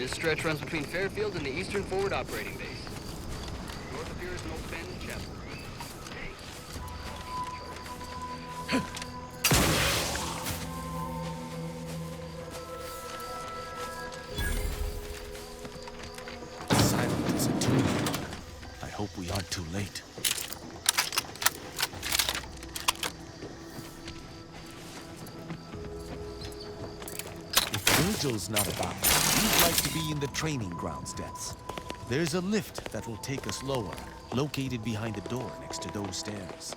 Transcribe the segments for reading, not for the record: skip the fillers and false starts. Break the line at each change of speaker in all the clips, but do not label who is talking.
This stretch runs between Fairfield and the Eastern Forward Operating Base. North of here is an old abandoned chapel.
Silent as a tomb. I hope we aren't too late. Virgil's not about. He'd like to be in the training grounds depths. There's a lift that will take us lower, located behind the door next to those stairs.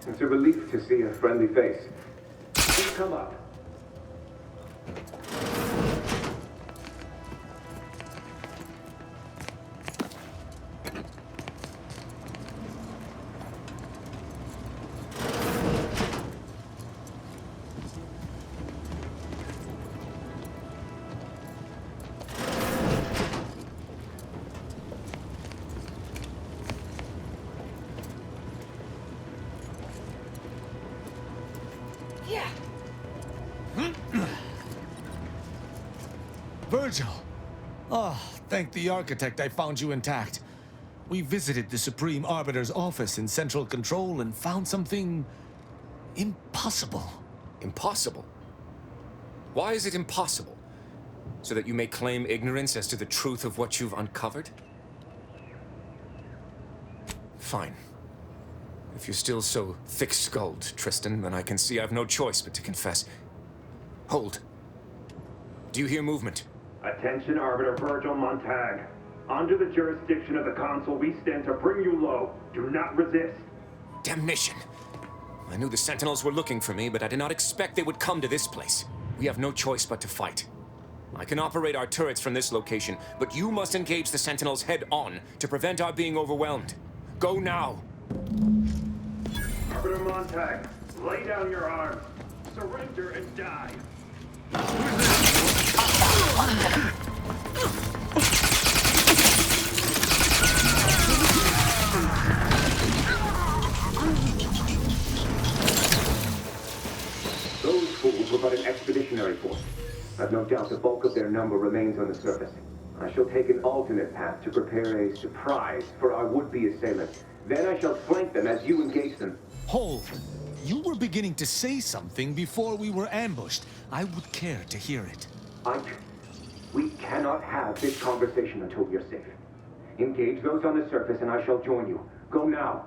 It's a relief to see a friendly face. Please come up.
Virgil! Oh, thank the architect I found you intact. We visited the Supreme Arbiter's office in Central Control and found something impossible.
Impossible? Why is it impossible? So that you may claim ignorance as to the truth of what you've uncovered? Fine. If you're still so thick-skulled, Tristan, then I can see I've no choice but to confess. Hold. Do you hear movement?
Attention, Arbiter Virgil Montag. Under the jurisdiction of the Council, we stand to bring you low. Do not resist.
Damnation! I knew the Sentinels were looking for me, but I did not expect they would come to this place. We have no choice but to fight. I can operate our turrets from this location, but you must engage the Sentinels head-on to prevent our being overwhelmed. Go now!
Arbiter Montag, lay down your arms. Surrender and die. Those fools were but an expeditionary force. I've no doubt the bulk of their number remains on the surface. I shall take an alternate path to prepare a surprise for our would-be assailants. Then I shall flank them as you engage them.
Hold! You were beginning to say something before we were ambushed. I would care to hear it.
We cannot have this conversation until you're safe. Engage those on the surface and I shall join you. Go now.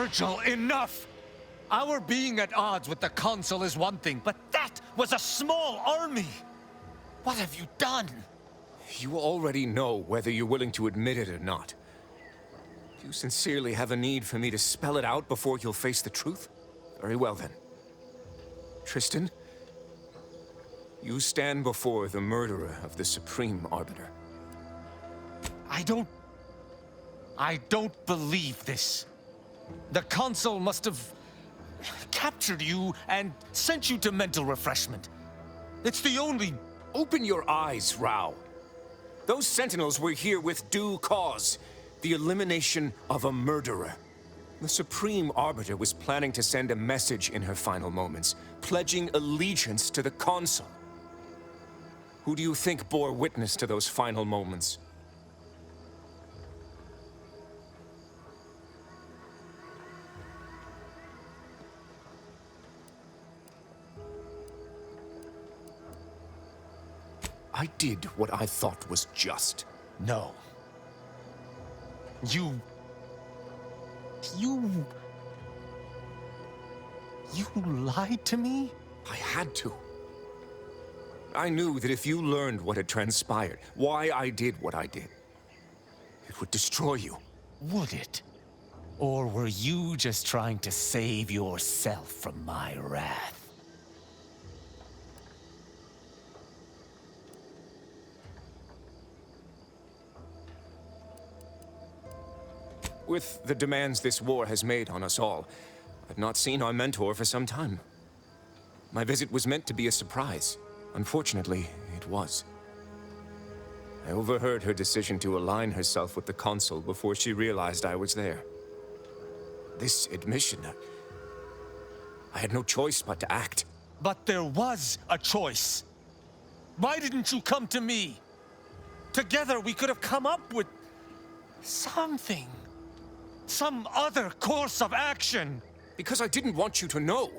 Virgil, enough! Our being at odds with the Consul is one thing, but that was a small army! What have you done?
You already know whether you're willing to admit it or not. Do you sincerely have a need for me to spell it out before you'll face the truth? Very well then. Tristan, you stand before the murderer of the Supreme Arbiter.
I don't believe this. The Consul must have captured you and sent you to mental refreshment. It's the only...
Open your eyes, Rao. Those Sentinels were here with due cause. The elimination of a murderer. The Supreme Arbiter was planning to send a message in her final moments, pledging allegiance to the Consul. Who do you think bore witness to those final moments? I did what I thought was just.
No. You lied to me?
I had to. I knew that if you learned what had transpired, why I did what I did, it would destroy you.
Would it? Or were you just trying to save yourself from my wrath?
With the demands this war has made on us all, I've not seen our mentor for some time. My visit was meant to be a surprise. Unfortunately, it was. I overheard her decision to align herself with the Consul before she realized I was there. This admission, I had no choice but to act.
But there was a choice. Why didn't you come to me? Together we could have come up with something. Some other course of action.
Because I didn't want you to know.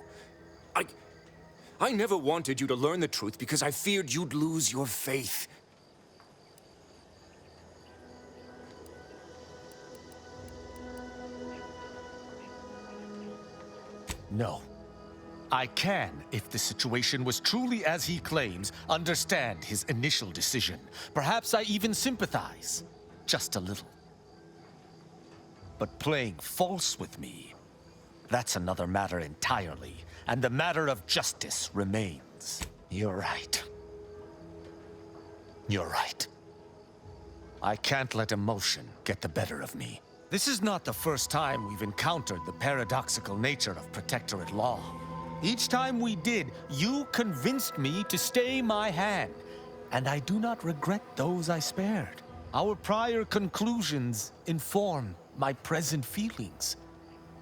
I never wanted you to learn the truth because I feared you'd lose your faith.
No. I can, if the situation was truly as he claims, understand his initial decision. Perhaps I even sympathize. Just a little. But playing false with me, that's another matter entirely, and the matter of justice remains. You're right. You're right. I can't let emotion get the better of me. This is not the first time we've encountered the paradoxical nature of Protectorate law. Each time we did, you convinced me to stay my hand, and I do not regret those I spared. Our prior conclusions inform my present feelings.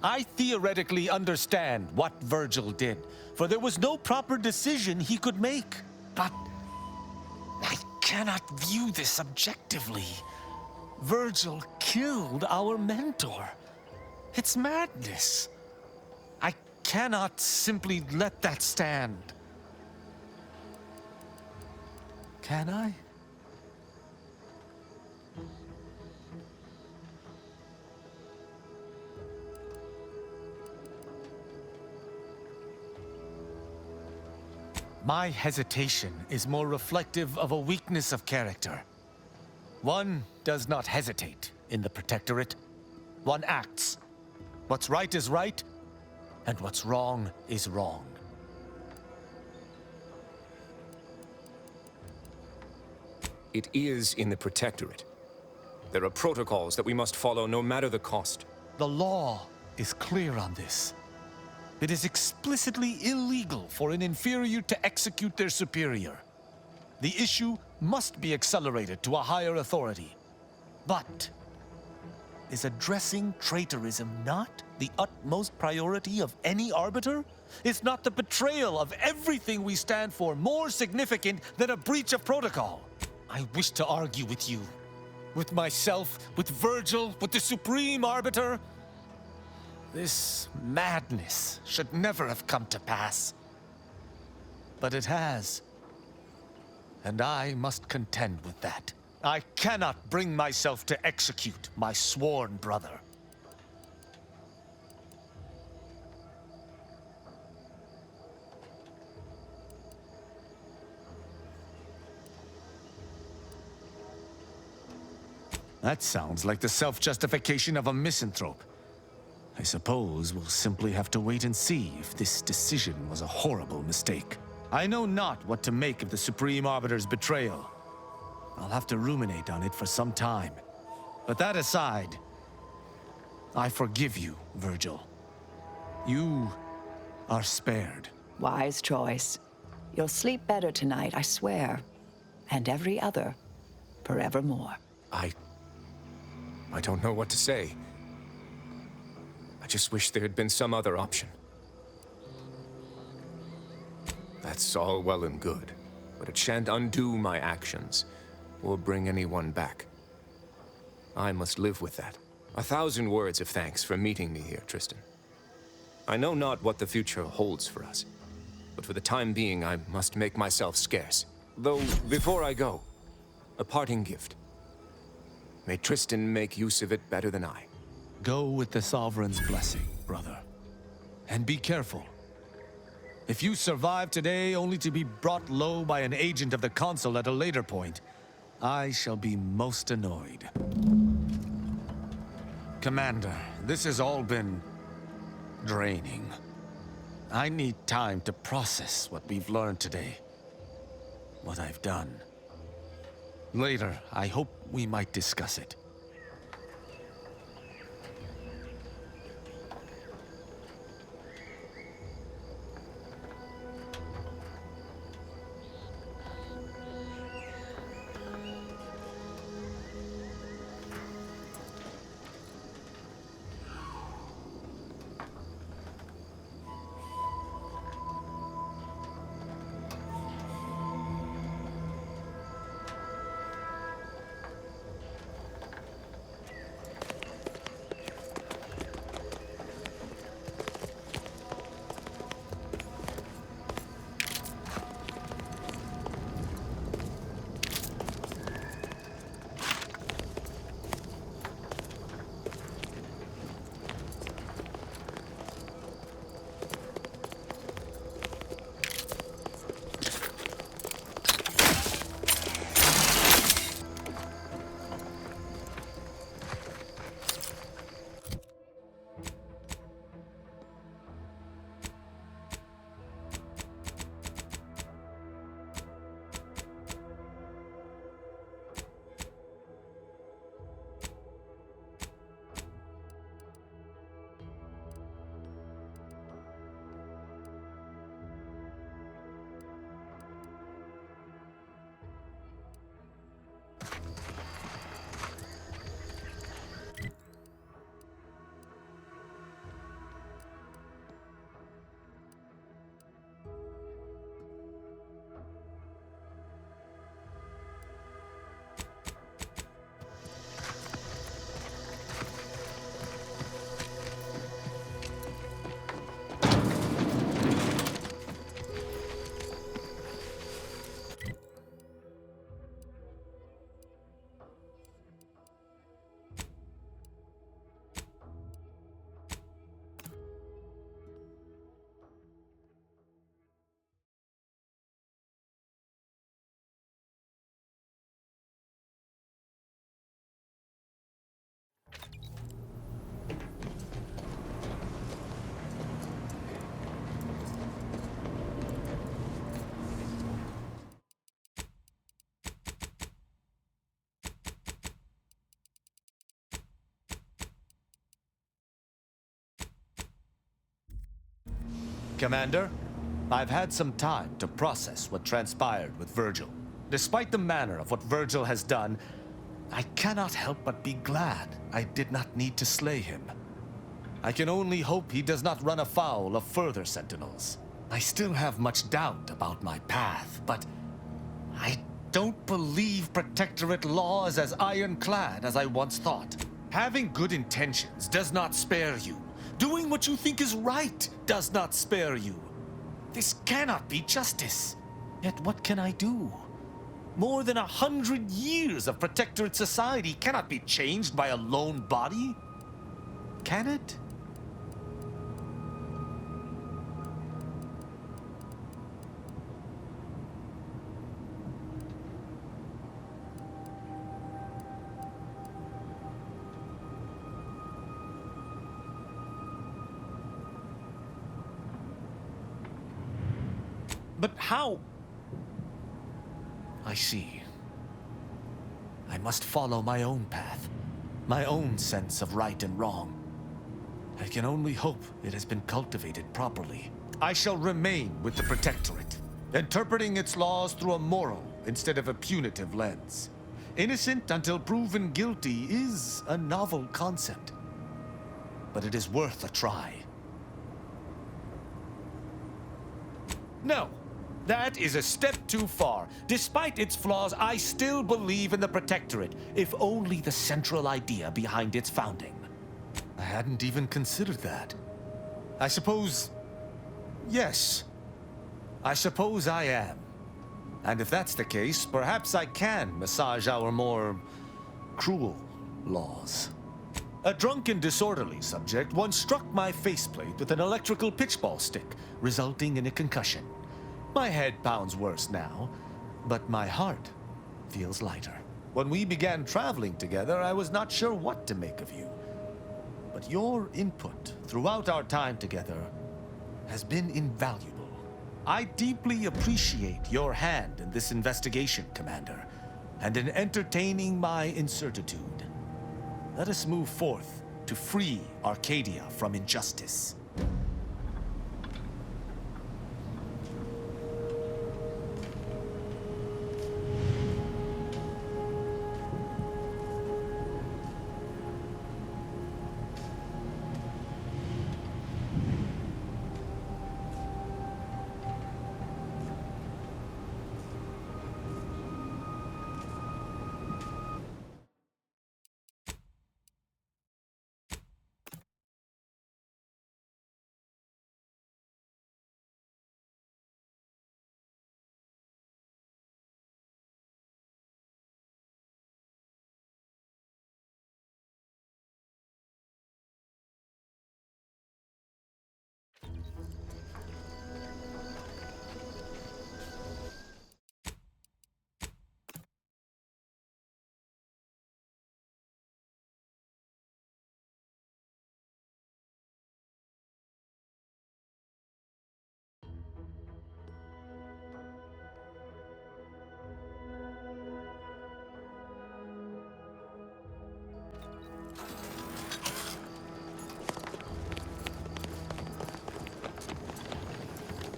I theoretically understand what Virgil did, for there was no proper decision he could make. But I cannot view this objectively. Virgil killed our mentor. It's madness. I cannot simply let that stand. Can I? My hesitation is more reflective of a weakness of character. One does not hesitate in the Protectorate. One acts. What's right is right, and what's wrong is wrong.
It is in the Protectorate. There are protocols that we must follow no matter the cost.
The law is clear on this. It is explicitly illegal for an inferior to execute their superior. The issue must be accelerated to a higher authority. But is addressing traitorism not the utmost priority of any arbiter? Is not the betrayal of everything we stand for more significant than a breach of protocol? I wish to argue with you, with myself, with Virgil, with the Supreme Arbiter. This madness should never have come to pass. But it has. And I must contend with that. I cannot bring myself to execute my sworn brother. That sounds like the self-justification of a misanthrope. I suppose we'll simply have to wait and see if this decision was a horrible mistake. I know not what to make of the Supreme Arbiter's betrayal. I'll have to ruminate on it for some time. But that aside, I forgive you, Virgil. You are spared.
Wise choice. You'll sleep better tonight, I swear. And every other, forevermore.
I don't know what to say. I just wish there had been some other option. That's all well and good, but it shan't undo my actions, or bring anyone back. I must live with that. 1,000 words of thanks for meeting me here, Tristan. I know not what the future holds for us, but for the time being, I must make myself scarce. Though, before I go, a parting gift. May Tristan make use of it better than I.
Go with the Sovereign's blessing, brother. And be careful. If you survive today only to be brought low by an agent of the Consul at a later point, I shall be most annoyed. Commander, this has all been draining. I need time to process what we've learned today. What I've done. Later, I hope we might discuss it. Commander, I've had some time to process what transpired with Virgil. Despite the manner of what Virgil has done, I cannot help but be glad I did not need to slay him. I can only hope he does not run afoul of further Sentinels. I still have much doubt about my path, but I don't believe Protectorate law is as ironclad as I once thought. Having good intentions does not spare you. Doing what you think is right does not spare you. This cannot be justice. Yet what can I do? More than 100 years of Protectorate society cannot be changed by a lone body. Can it? But how? I see. I must follow my own path, my own sense of right and wrong. I can only hope it has been cultivated properly. I shall remain with the Protectorate, interpreting its laws through a moral instead of a punitive lens. Innocent until proven guilty is a novel concept, but it is worth a try. No, that is a step too far. Despite its flaws, I still believe in the Protectorate, if only the central idea behind its founding. I hadn't even considered that. I suppose... yes. I suppose I am. And if that's the case, perhaps I can massage our more cruel laws. A drunken, disorderly subject once struck my faceplate with an electrical pitchball stick, resulting in a concussion. My head pounds worse now, but my heart feels lighter. When we began traveling together, I was not sure what to make of you. But your input throughout our time together has been invaluable. I deeply appreciate your hand in this investigation, Commander, and in entertaining my incertitude. Let us move forth to free Arcadia from injustice.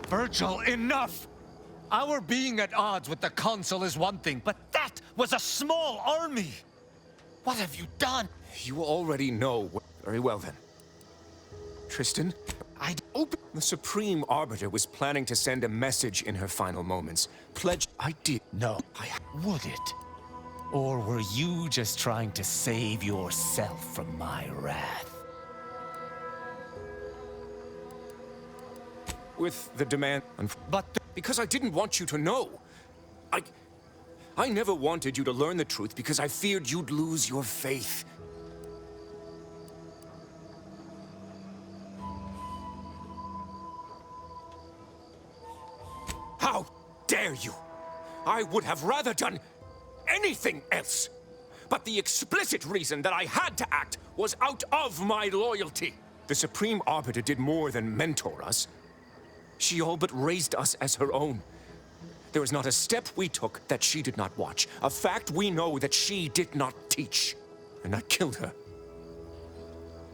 Virgil, enough! Our being at odds with the Council is one thing, but that was a small army! What have you done?
You already know. Very well, then. Tristan, the Supreme Arbiter was planning to send a message in her final moments. Pledge... I did.
No. Would it? Or were you just trying to save yourself from my wrath?
With the demand... But because I didn't want you to know. I never wanted you to learn the truth because I feared you'd lose your faith. How dare you? I would have rather done anything else. But the explicit reason that I had to act was out of my loyalty. The Supreme Arbiter did more than mentor us. She all but raised us as her own. There was not a step we took that she did not watch. A fact we know that she did not teach. And I killed her.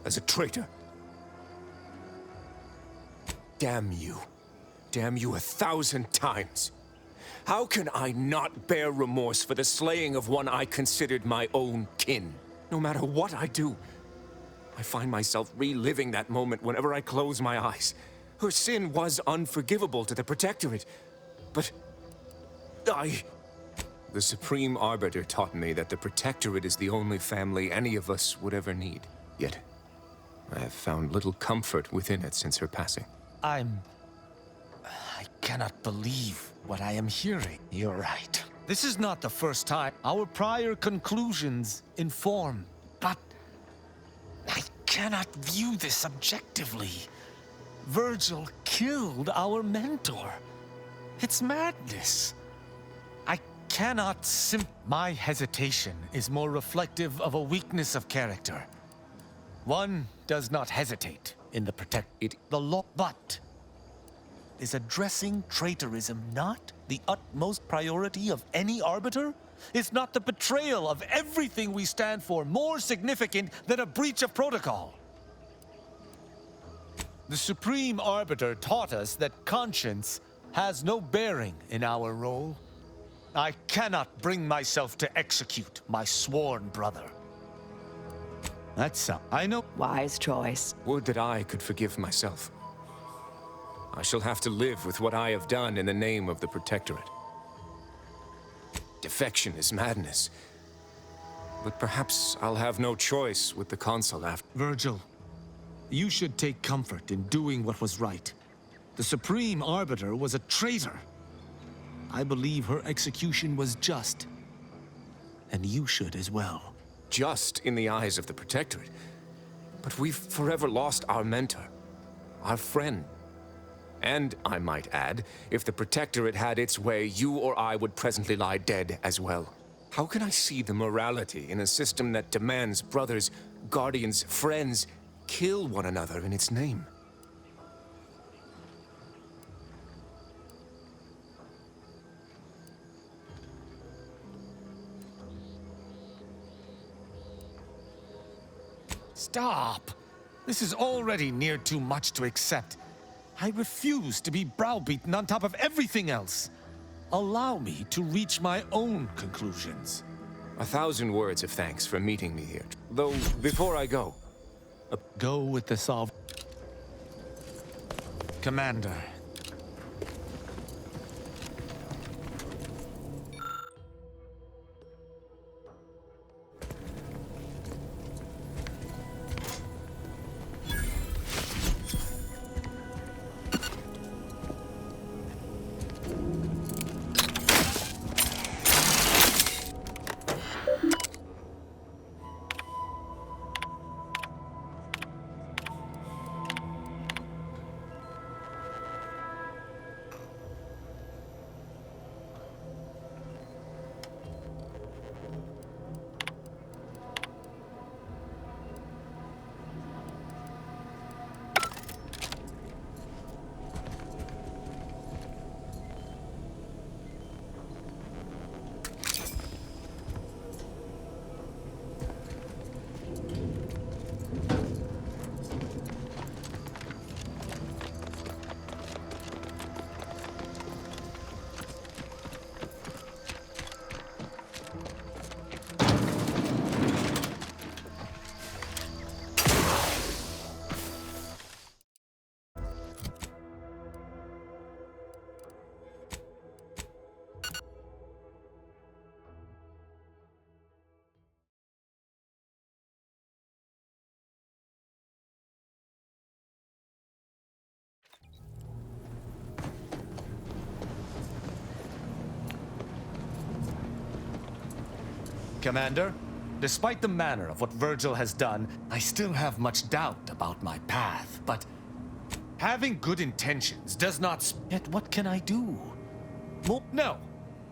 As a traitor. Damn you. Damn you 1,000 times. How can I not bear remorse for the slaying of one I considered my own kin? No matter what I do, I find myself reliving that moment whenever I close my eyes. Her sin was unforgivable to the Protectorate, but The Supreme Arbiter taught me that the Protectorate is the only family any of us would ever need. Yet, I have found little comfort within it since her passing.
I cannot believe what I am hearing. You're right. This is not the first time. Our prior conclusions inform, but I cannot view this objectively. Virgil killed our mentor. It's madness. I cannot My hesitation is more reflective of a weakness of character. One does not hesitate in the the law, but Is addressing traitorism not the utmost priority of any arbiter? Is not the betrayal of everything we stand for more significant than a breach of protocol? The Supreme Arbiter taught us that conscience has no bearing in our role. I cannot bring myself to execute my sworn brother. I know.
Wise choice.
Would that I could forgive myself. I shall have to live with what I have done in the name of the Protectorate. Defection is madness. But perhaps I'll have no choice with the Consul after.
Virgil, you should take comfort in doing what was right. The Supreme Arbiter was a traitor. I believe her execution was just. And you should as well.
Just in the eyes of the Protectorate. But we've forever lost our mentor, our friend. And, I might add, if the Protectorate had its way, you or I would presently lie dead as well. How can I see the morality in a system that demands brothers, guardians, friends kill one another in its name?
Stop! This is already near too much to accept. I refuse to be browbeaten on top of everything else. Allow me to reach my own conclusions.
1,000 words of thanks for meeting me here. Though, before I go...
Go with the Commander. Commander, despite the manner of what Virgil has done, I still have much doubt about my path, but having good intentions does not... Yet what can I do? No,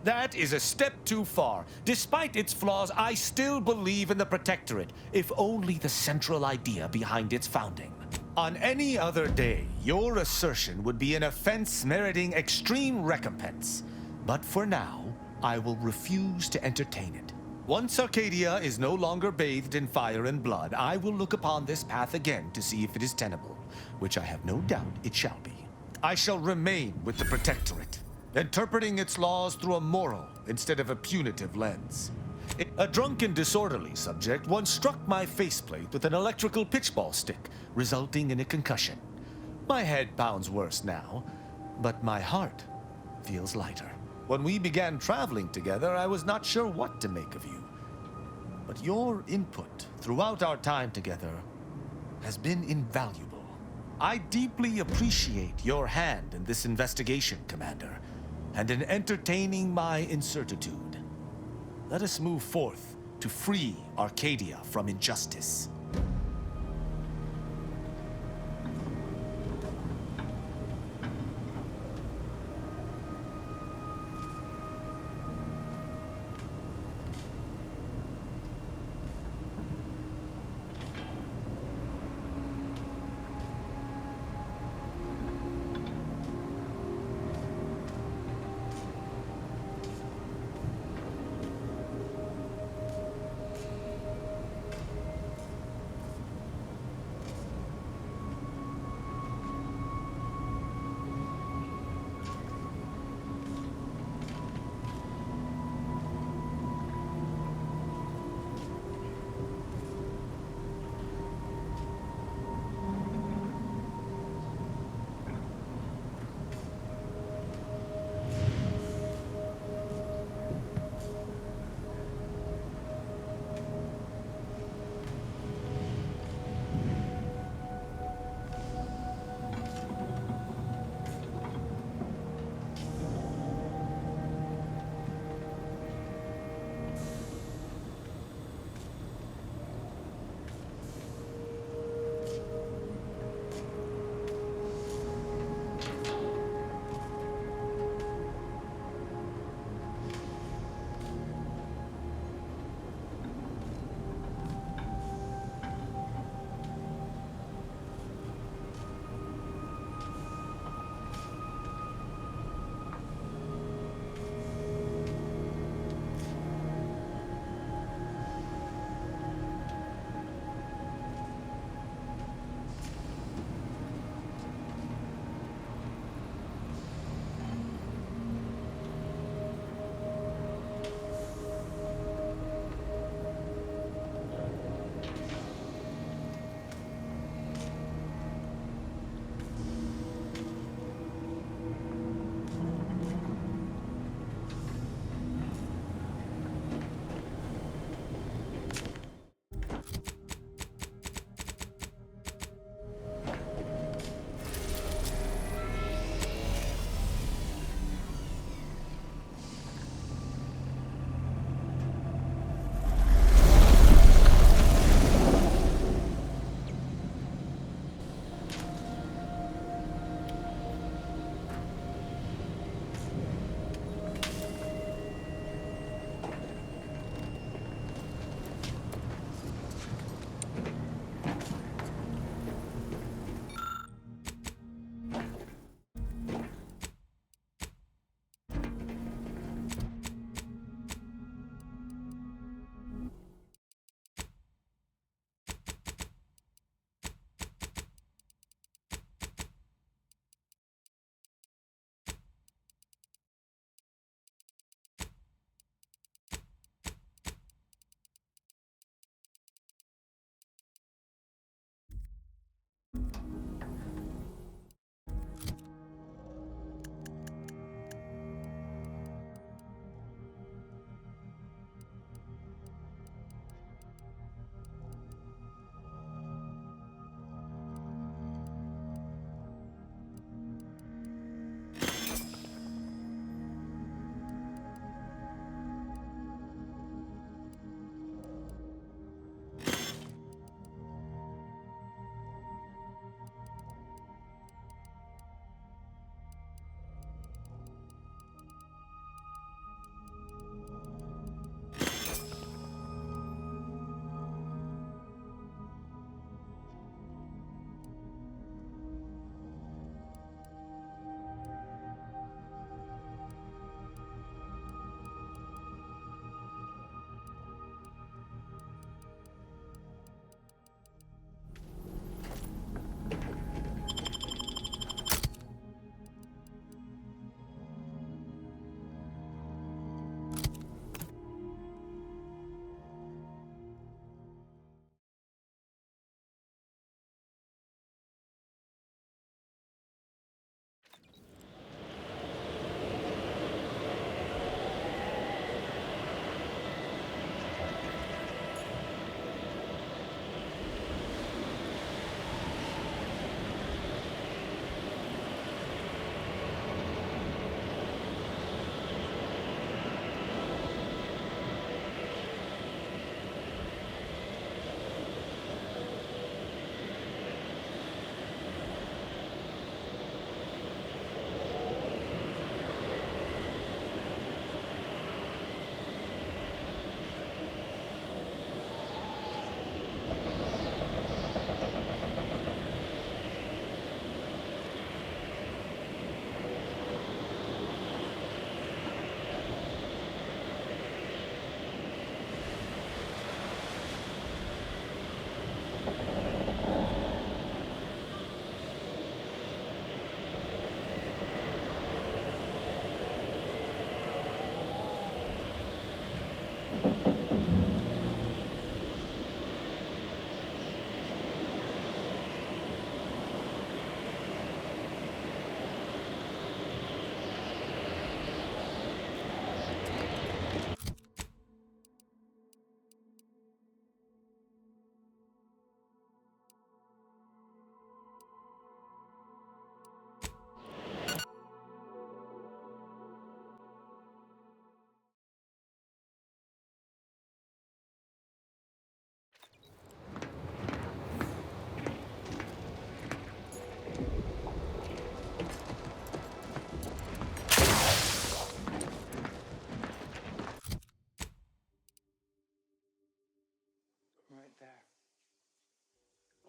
that is a step too far. Despite its flaws, I still believe in the Protectorate, if only the central idea behind its founding. On any other day, your assertion would be an offense meriting extreme recompense. But for now, I will refuse to entertain it. Once Arcadia is no longer bathed in fire and blood, I will look upon this path again to see if it is tenable, which I have no doubt it shall be. I shall remain with the Protectorate, interpreting its laws through a moral instead of a punitive lens. A drunken, disorderly subject once struck my faceplate with an electrical pitchball stick, resulting in a concussion. My head pounds worse now, but my heart feels lighter. When we began traveling together, I was not sure what to make of you. But your input throughout our time together has been invaluable. I deeply appreciate your hand in this investigation, Commander, and in entertaining my incertitude. Let us move forth to free Arcadia from injustice.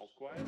All quiet?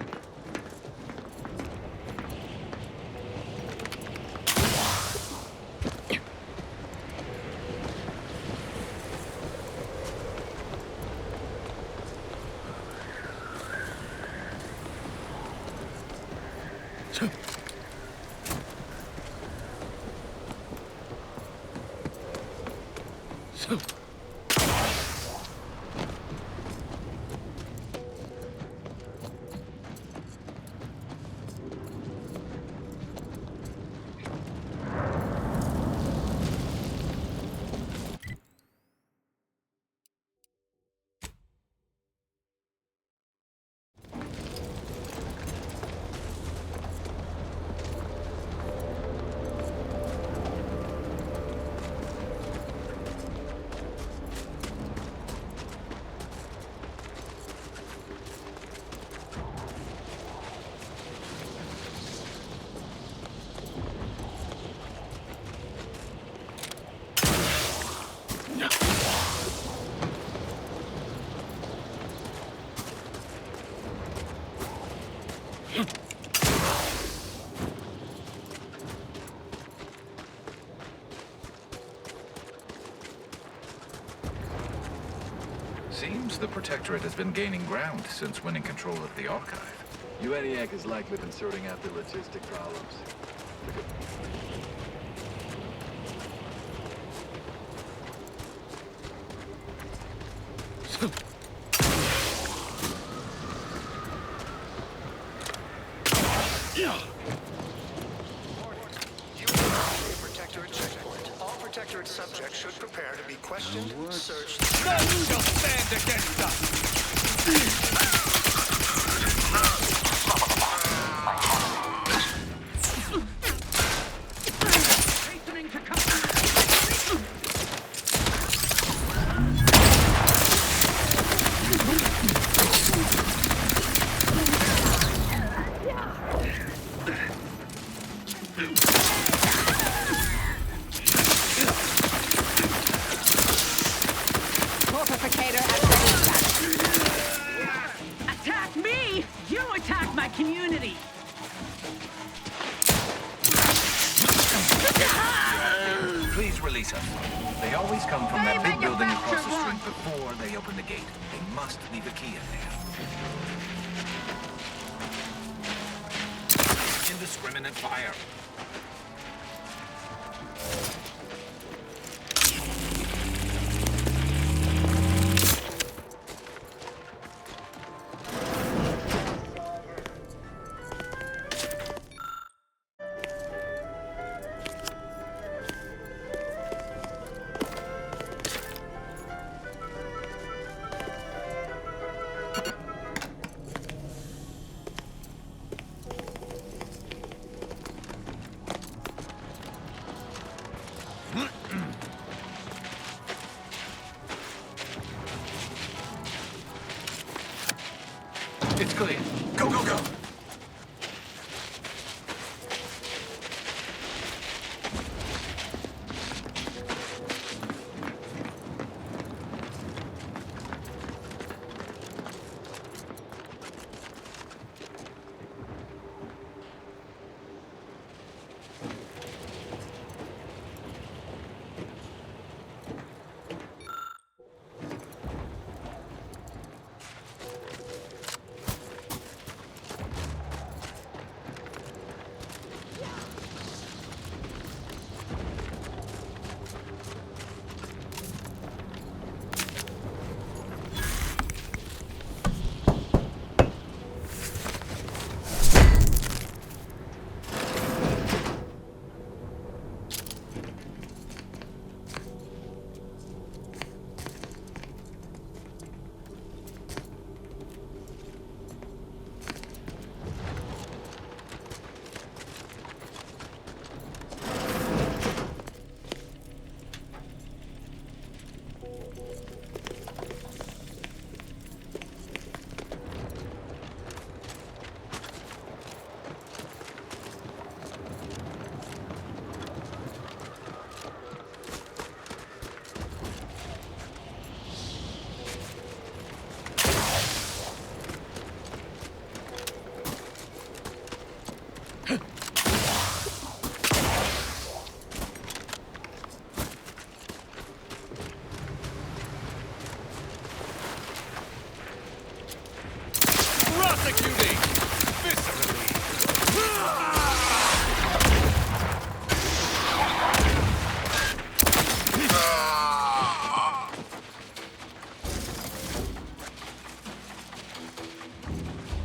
Seems the Protectorate has been gaining ground since winning control of the Archive.
UNEAC has likely been sorting out the logistic problems.
Protectorate checkpoint. All Protectorate subjects should prepare to be questioned, searched.
None shall stand against us!
Fortificator at ready status.
Attack me! You attack my community!
Please release us. They always come from that big building across the street before they open the gate. They must leave a key in there. Indiscriminate fire. It's clear. Go, go, go!
Executing! Viscerally!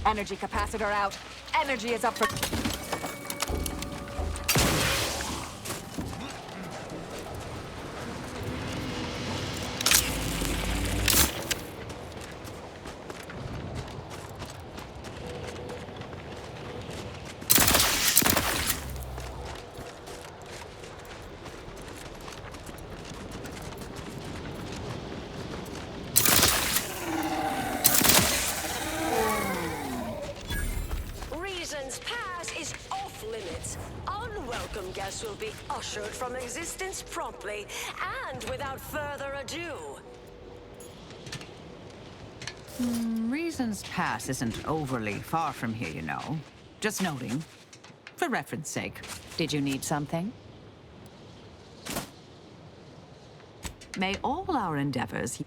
Energy capacitor out. Energy is up for...
Pass is off limits. Unwelcome guests will be ushered from existence promptly and without further ado.
Reasons Pass isn't overly far from here, you know. Just noting. For reference sake. Did you need something? May all our endeavors...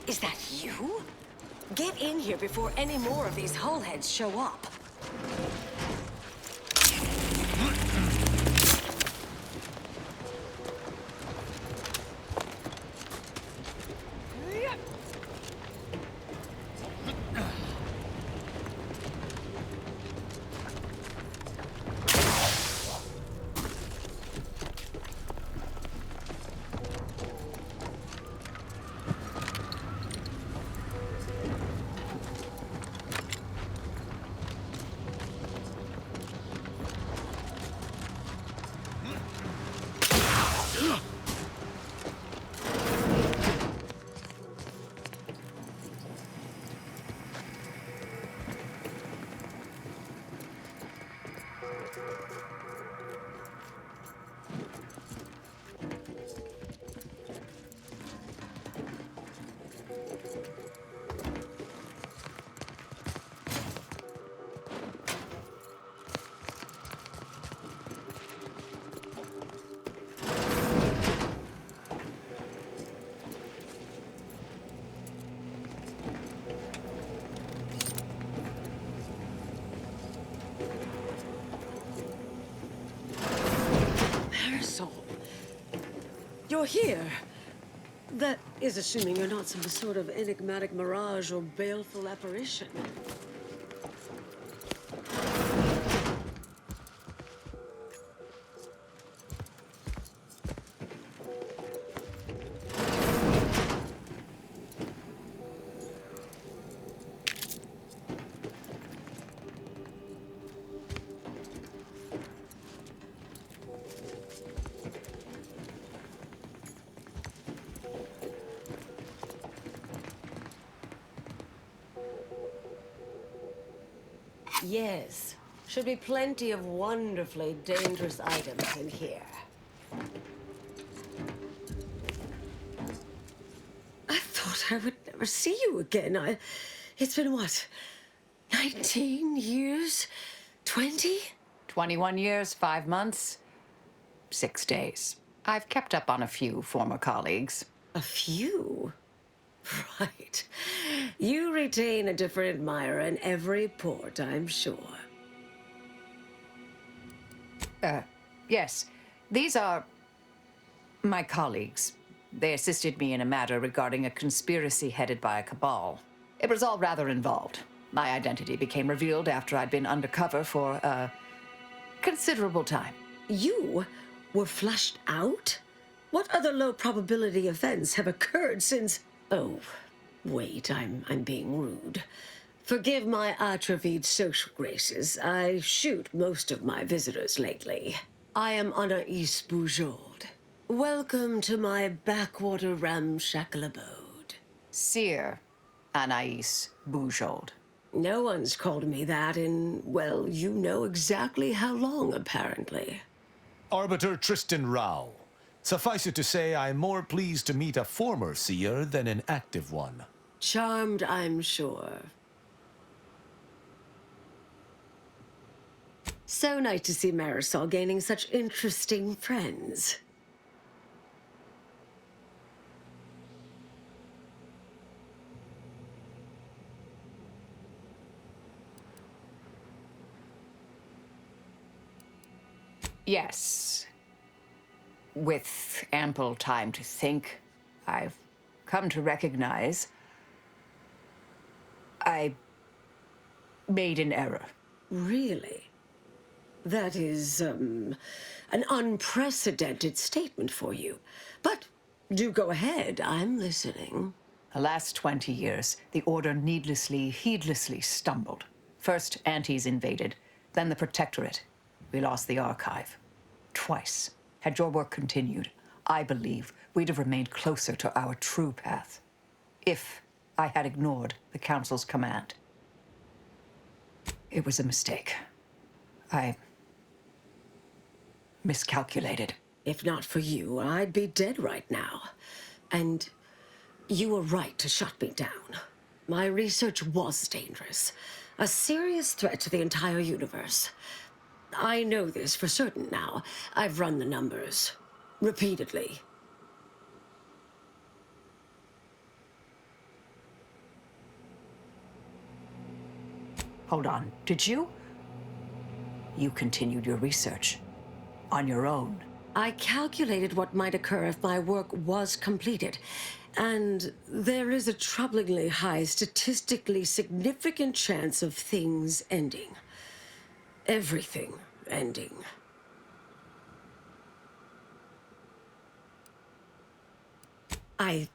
Is that you? Get in here before any more of these hullheads show up. You're here. That is assuming you're not some sort of enigmatic mirage or baleful apparition. Yes. Should be plenty of wonderfully dangerous items in here. I thought I would never see you again. It's been what? 19 years? 20?
21 years, 5 months, 6 days. I've kept up on a few former colleagues.
A few? Right. You retain a different admirer in every port, I'm sure.
Yes. These are my colleagues. They assisted me in a matter regarding a conspiracy headed by a cabal. It was all rather involved. My identity became revealed after I'd been undercover for a considerable time.
You were flushed out? What other low-probability events have occurred since... Oh, wait, I'm being rude. Forgive my atrophied social graces. I shoot most of my visitors lately. I am Anaïs Bujold. Welcome to my backwater ramshackle abode.
Seer Anaïs Bujold.
No one's called me that in, well, you know exactly how long, apparently.
Arbiter Tristan Rao. Suffice it to say, I'm more pleased to meet a former seer than an active one.
Charmed, I'm sure. So nice to see Marisol gaining such interesting friends.
Yes. With ample time to think, I've come to recognize I made an error.
Really? That is, an unprecedented statement for you. But do go ahead, I'm listening.
The last 20 years, the Order needlessly, heedlessly stumbled. First, Antes invaded, then the Protectorate. We lost the Archive. Twice. Had your work continued, I believe we'd have remained closer to our true path. If I had ignored the Council's command. It was a mistake. I miscalculated.
If not for you, I'd be dead right now. And you were right to shut me down. My research was dangerous. A serious threat to the entire universe. I know this for certain now. I've run the numbers. Repeatedly.
Hold on. Did you? You continued your research. On your own.
I calculated what might occur if my work was completed. And there is a troublingly high, statistically significant chance of things ending. Everything ending. I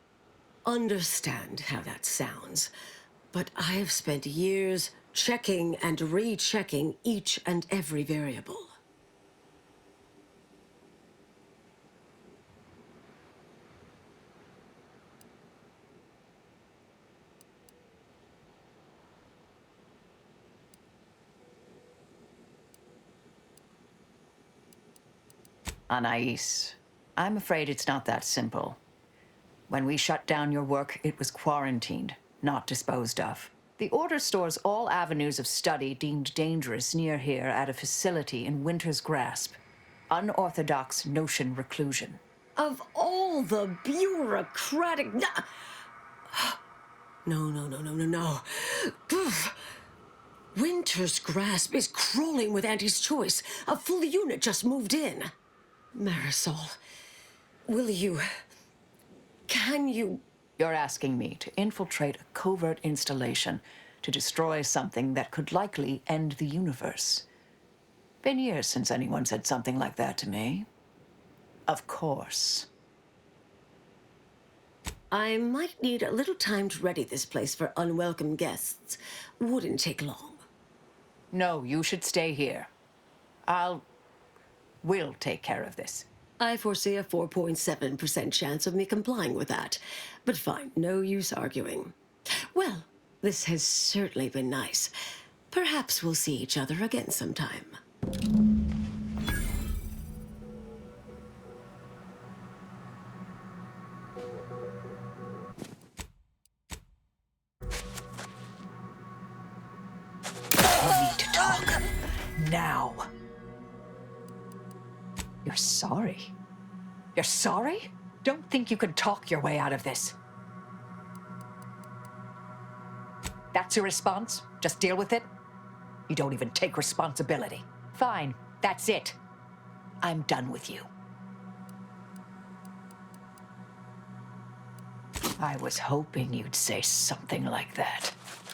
understand how that sounds, but I have spent years checking and rechecking each and every variable.
Anais, I'm afraid it's not that simple. When we shut down your work, it was quarantined, not disposed of. The Order stores all avenues of study deemed dangerous near here at a facility in Winter's Grasp. Unorthodox notion reclusion.
Of all the bureaucratic... No. Winter's Grasp is crawling with Anti's choice. A full unit just moved in. Marisol, will you... Can you...
You're asking me to infiltrate a covert installation to destroy something that could likely end the universe. Been years since anyone said something like that to me. Of course.
I might need a little time to ready this place for unwelcome guests. Wouldn't take long.
No, you should stay here. We'll take care of this.
I foresee a 4.7% chance of me complying with that. But fine, no use arguing. Well, this has certainly been nice. Perhaps we'll see each other again sometime.
We need to talk. Now. You're sorry? You're sorry? Don't think you can talk your way out of this. That's your response? Just deal with it? You don't even take responsibility. Fine, that's it. I'm done with you. I was hoping you'd say something like that.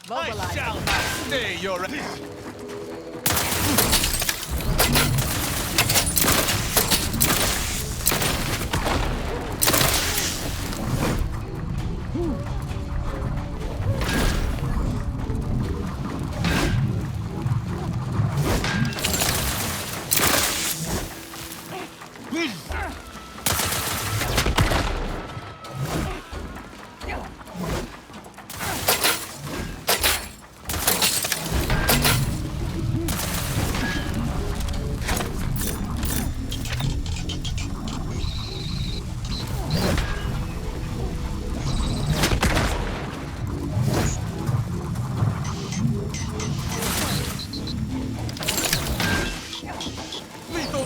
I shall not stay your...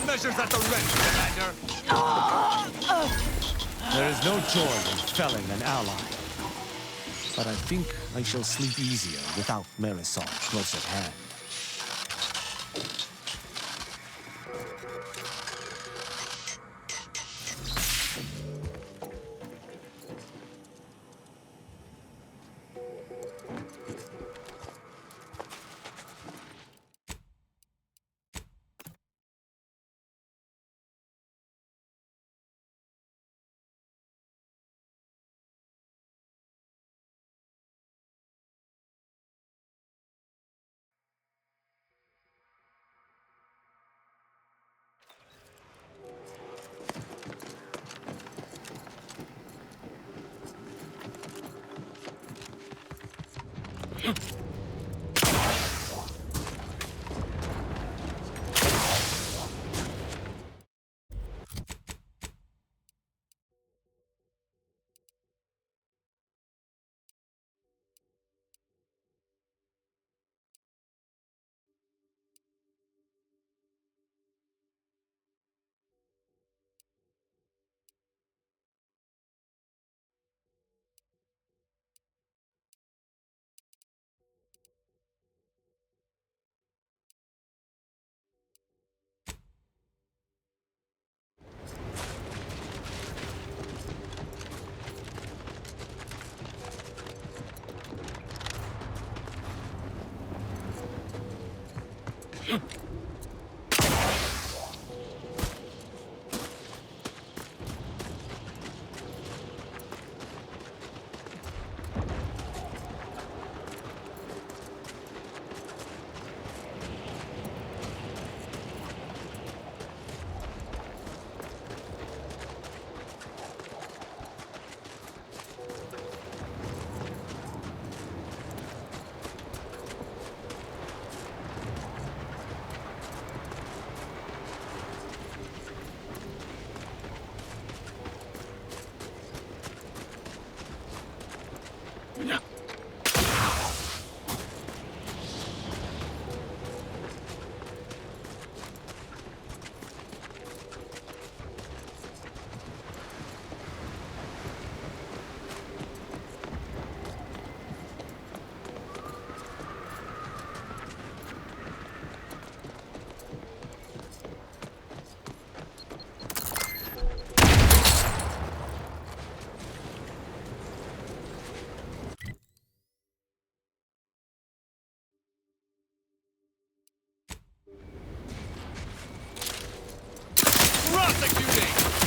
Measures at the ready, Commander. There is no joy in felling an ally. But I think I shall sleep easier without Marisol close at hand.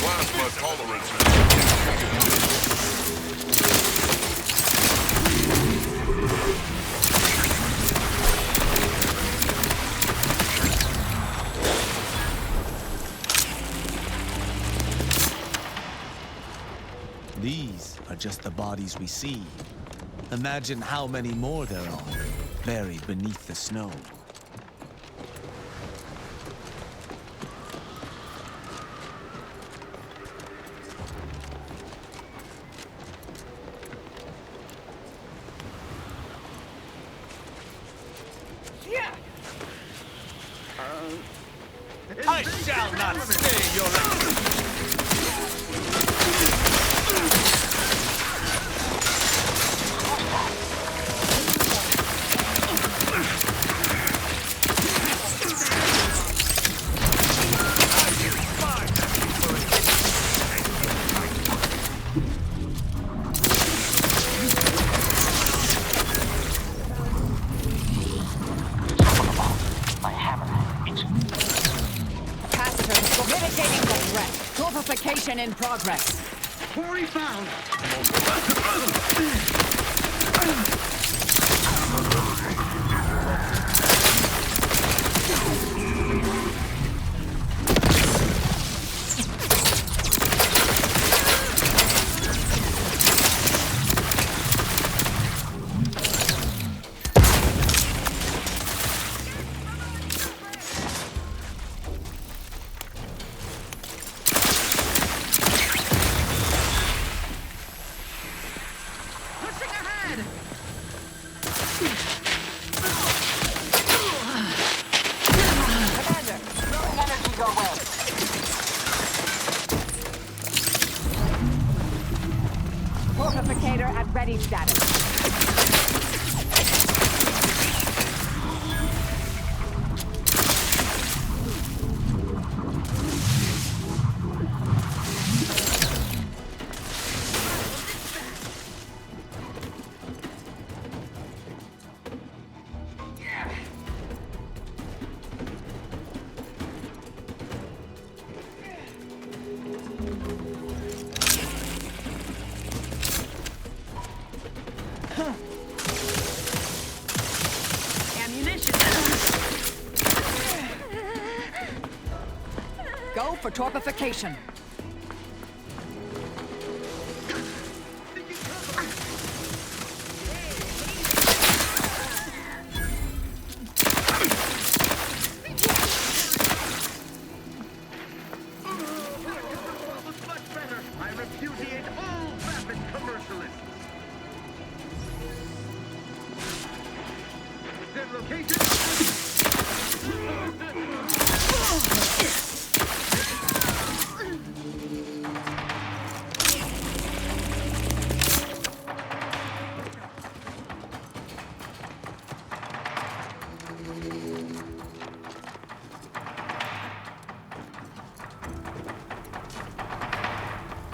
Plasma tolerance.
These are just the bodies we see. Imagine how many more there are, buried beneath the snow. I shall not stay your
Mission in progress.
Quarry found!
Fortificator at ready status.
Ammunition.
Go for torpification.
Much better! I repudiate all vapid commercialists! Their location...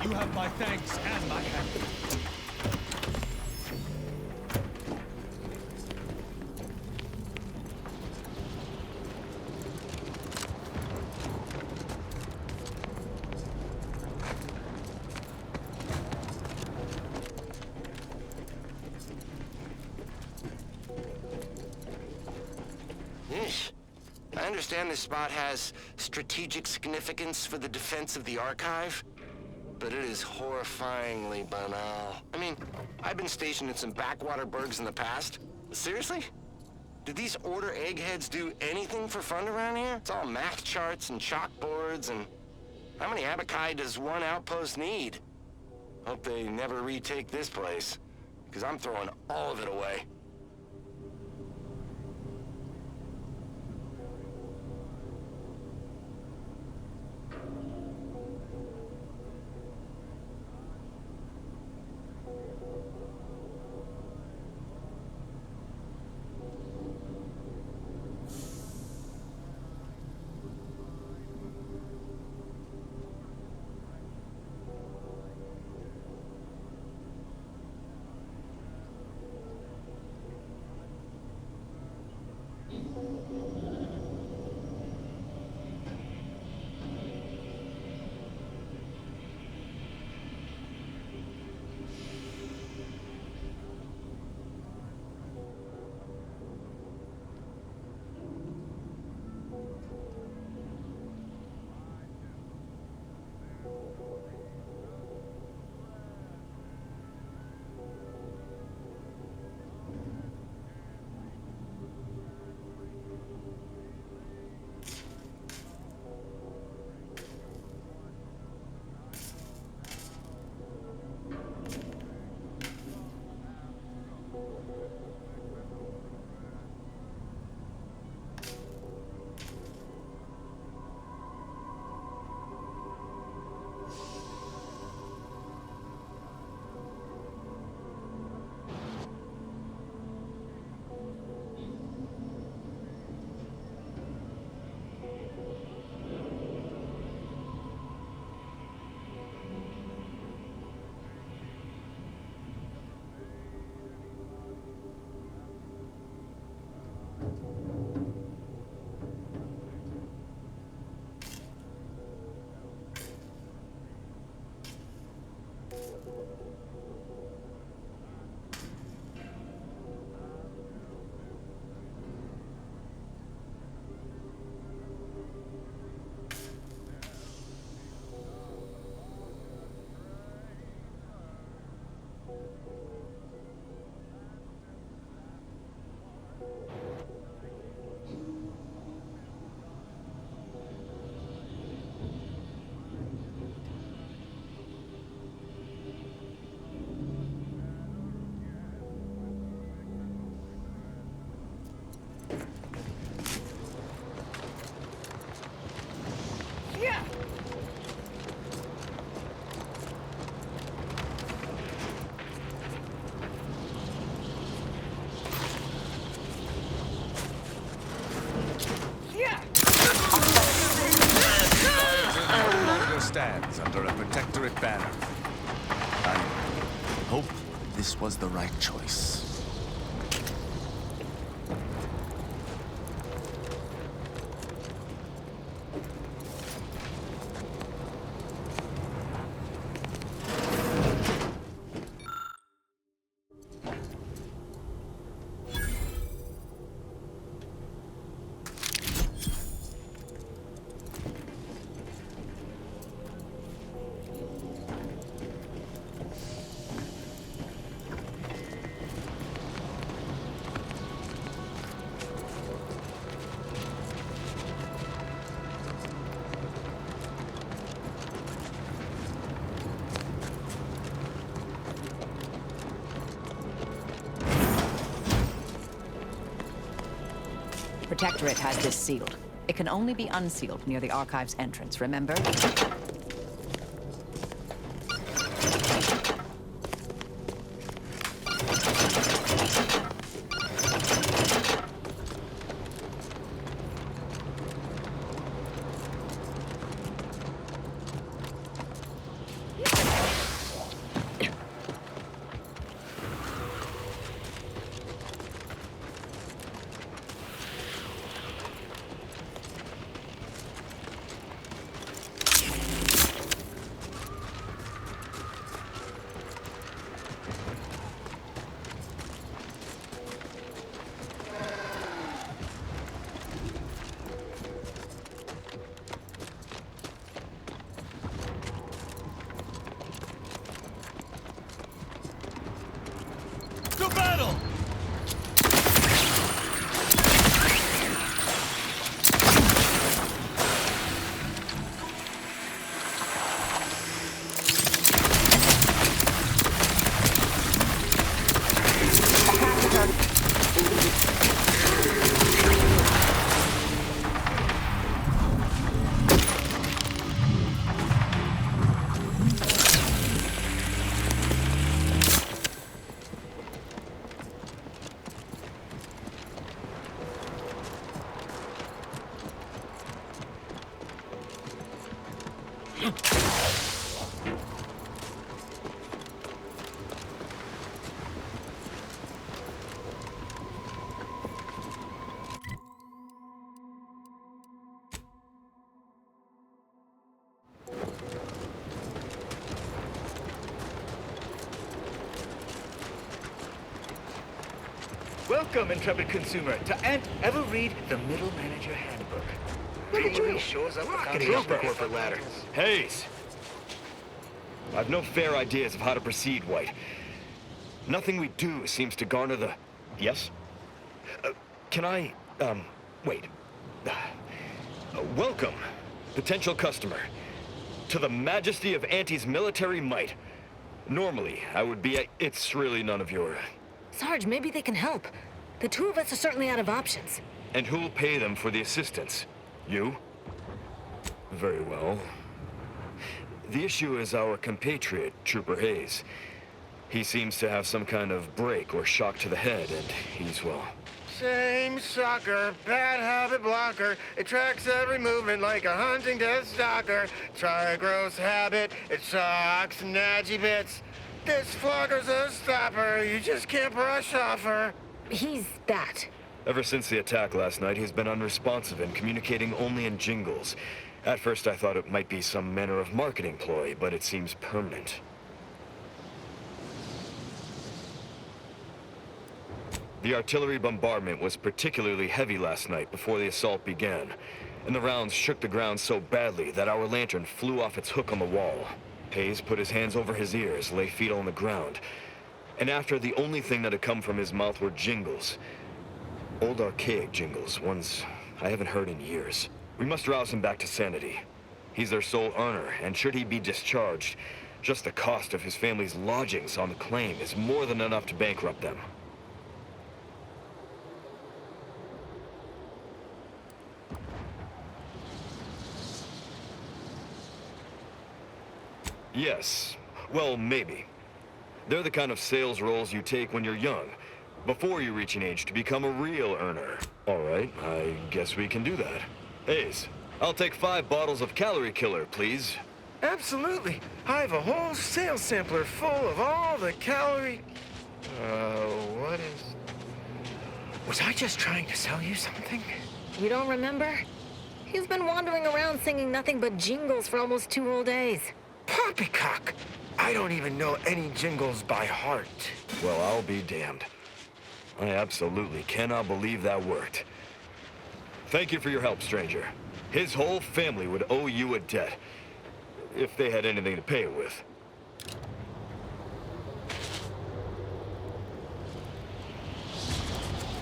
You have my thanks and my hand.
Yeesh. I understand this spot has strategic significance for the defense of the archive, but it is horrifyingly banal. I mean, I've been stationed in some backwater burgs in the past. Seriously? Did these Order eggheads do anything for fun around here? It's all math charts and chalkboards, and how many abakai does one outpost need? Hope they never retake this place, because I'm throwing all of it away.
Confederate banner. I hope this was the right choice.
Protectorate has this sealed. It can only be unsealed near the Archive's entrance, remember?
To battle!
Welcome, intrepid consumer, to ever read the Middle Manager Handbook. Really shows up rocketing up the corporate ladder.
Hayes! I've no fair ideas of how to proceed, White. Nothing we do seems to garner the... Yes? Can I, wait. Welcome, potential customer, to the majesty of Auntie's military might. Normally, I would be it's really none of your...
Sarge, maybe they can help. The two of us are certainly out of options.
And who'll pay them for the assistance? You? Very well. The issue is our compatriot, Trooper Hayes. He seems to have some kind of break or shock to the head, and he's, well...
Same sucker, bad habit blocker. It tracks every movement like a hunting death stalker. Try a gross habit, it shocks nadgy bits. This flogger's a stopper, you just can't brush off her.
He's that.
Ever since the attack last night, he's been unresponsive and communicating only in jingles. At first I thought it might be some manner of marketing ploy, but it seems permanent. The artillery bombardment was particularly heavy last night before the assault began, and the rounds shook the ground so badly that our lantern flew off its hook on the wall. Hayes put his hands over his ears, lay feet on the ground, and after the only thing that had come from his mouth were jingles. Old archaic jingles, ones I haven't heard in years. We must rouse him back to sanity. He's their sole earner, and should he be discharged, just the cost of his family's lodgings on the claim is more than enough to bankrupt them. Yes. Well, maybe. They're the kind of sales roles you take when you're young, before you reach an age to become a real earner. All right, I guess we can do that. Hayes, I'll take 5 bottles of Calorie Killer, please.
Absolutely. I have a whole sales sampler full of all the calorie... what is... Was I just trying to sell you something?
You don't remember? He's been wandering around singing nothing but jingles for almost 2 whole days.
Poppycock! I don't even know any jingles by heart.
Well, I'll be damned. I absolutely cannot believe that worked. Thank you for your help, stranger. His whole family would owe you a debt, if they had anything to pay it with.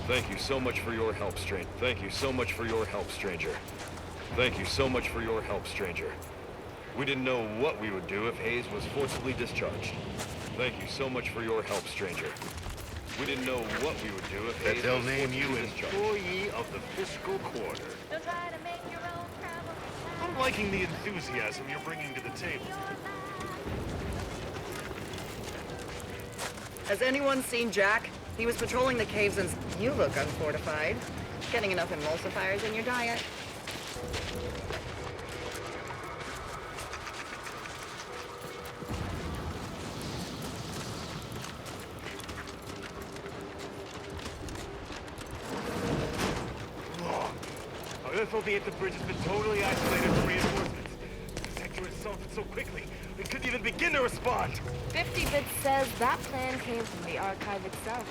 Thank you so much for your help, stranger. Thank you so much for your help, stranger. Thank you so much for your help, stranger. We didn't know what we would do if Hayes was forcibly discharged. Thank you so much for your help, stranger. We didn't know what we would do if Hayes
they'll
was
name
forcibly
you
discharged.
employee of the fiscal quarter. I'm liking the enthusiasm you're bringing to the table.
Has anyone seen Jack? He was patrolling the caves and... You look unfortified. Getting enough emulsifiers in your diet?
I thought the bridge has been totally isolated from reinforcements. The sector assaulted so quickly, we couldn't even begin to respond.
50 Bit says that plan came from the archive itself.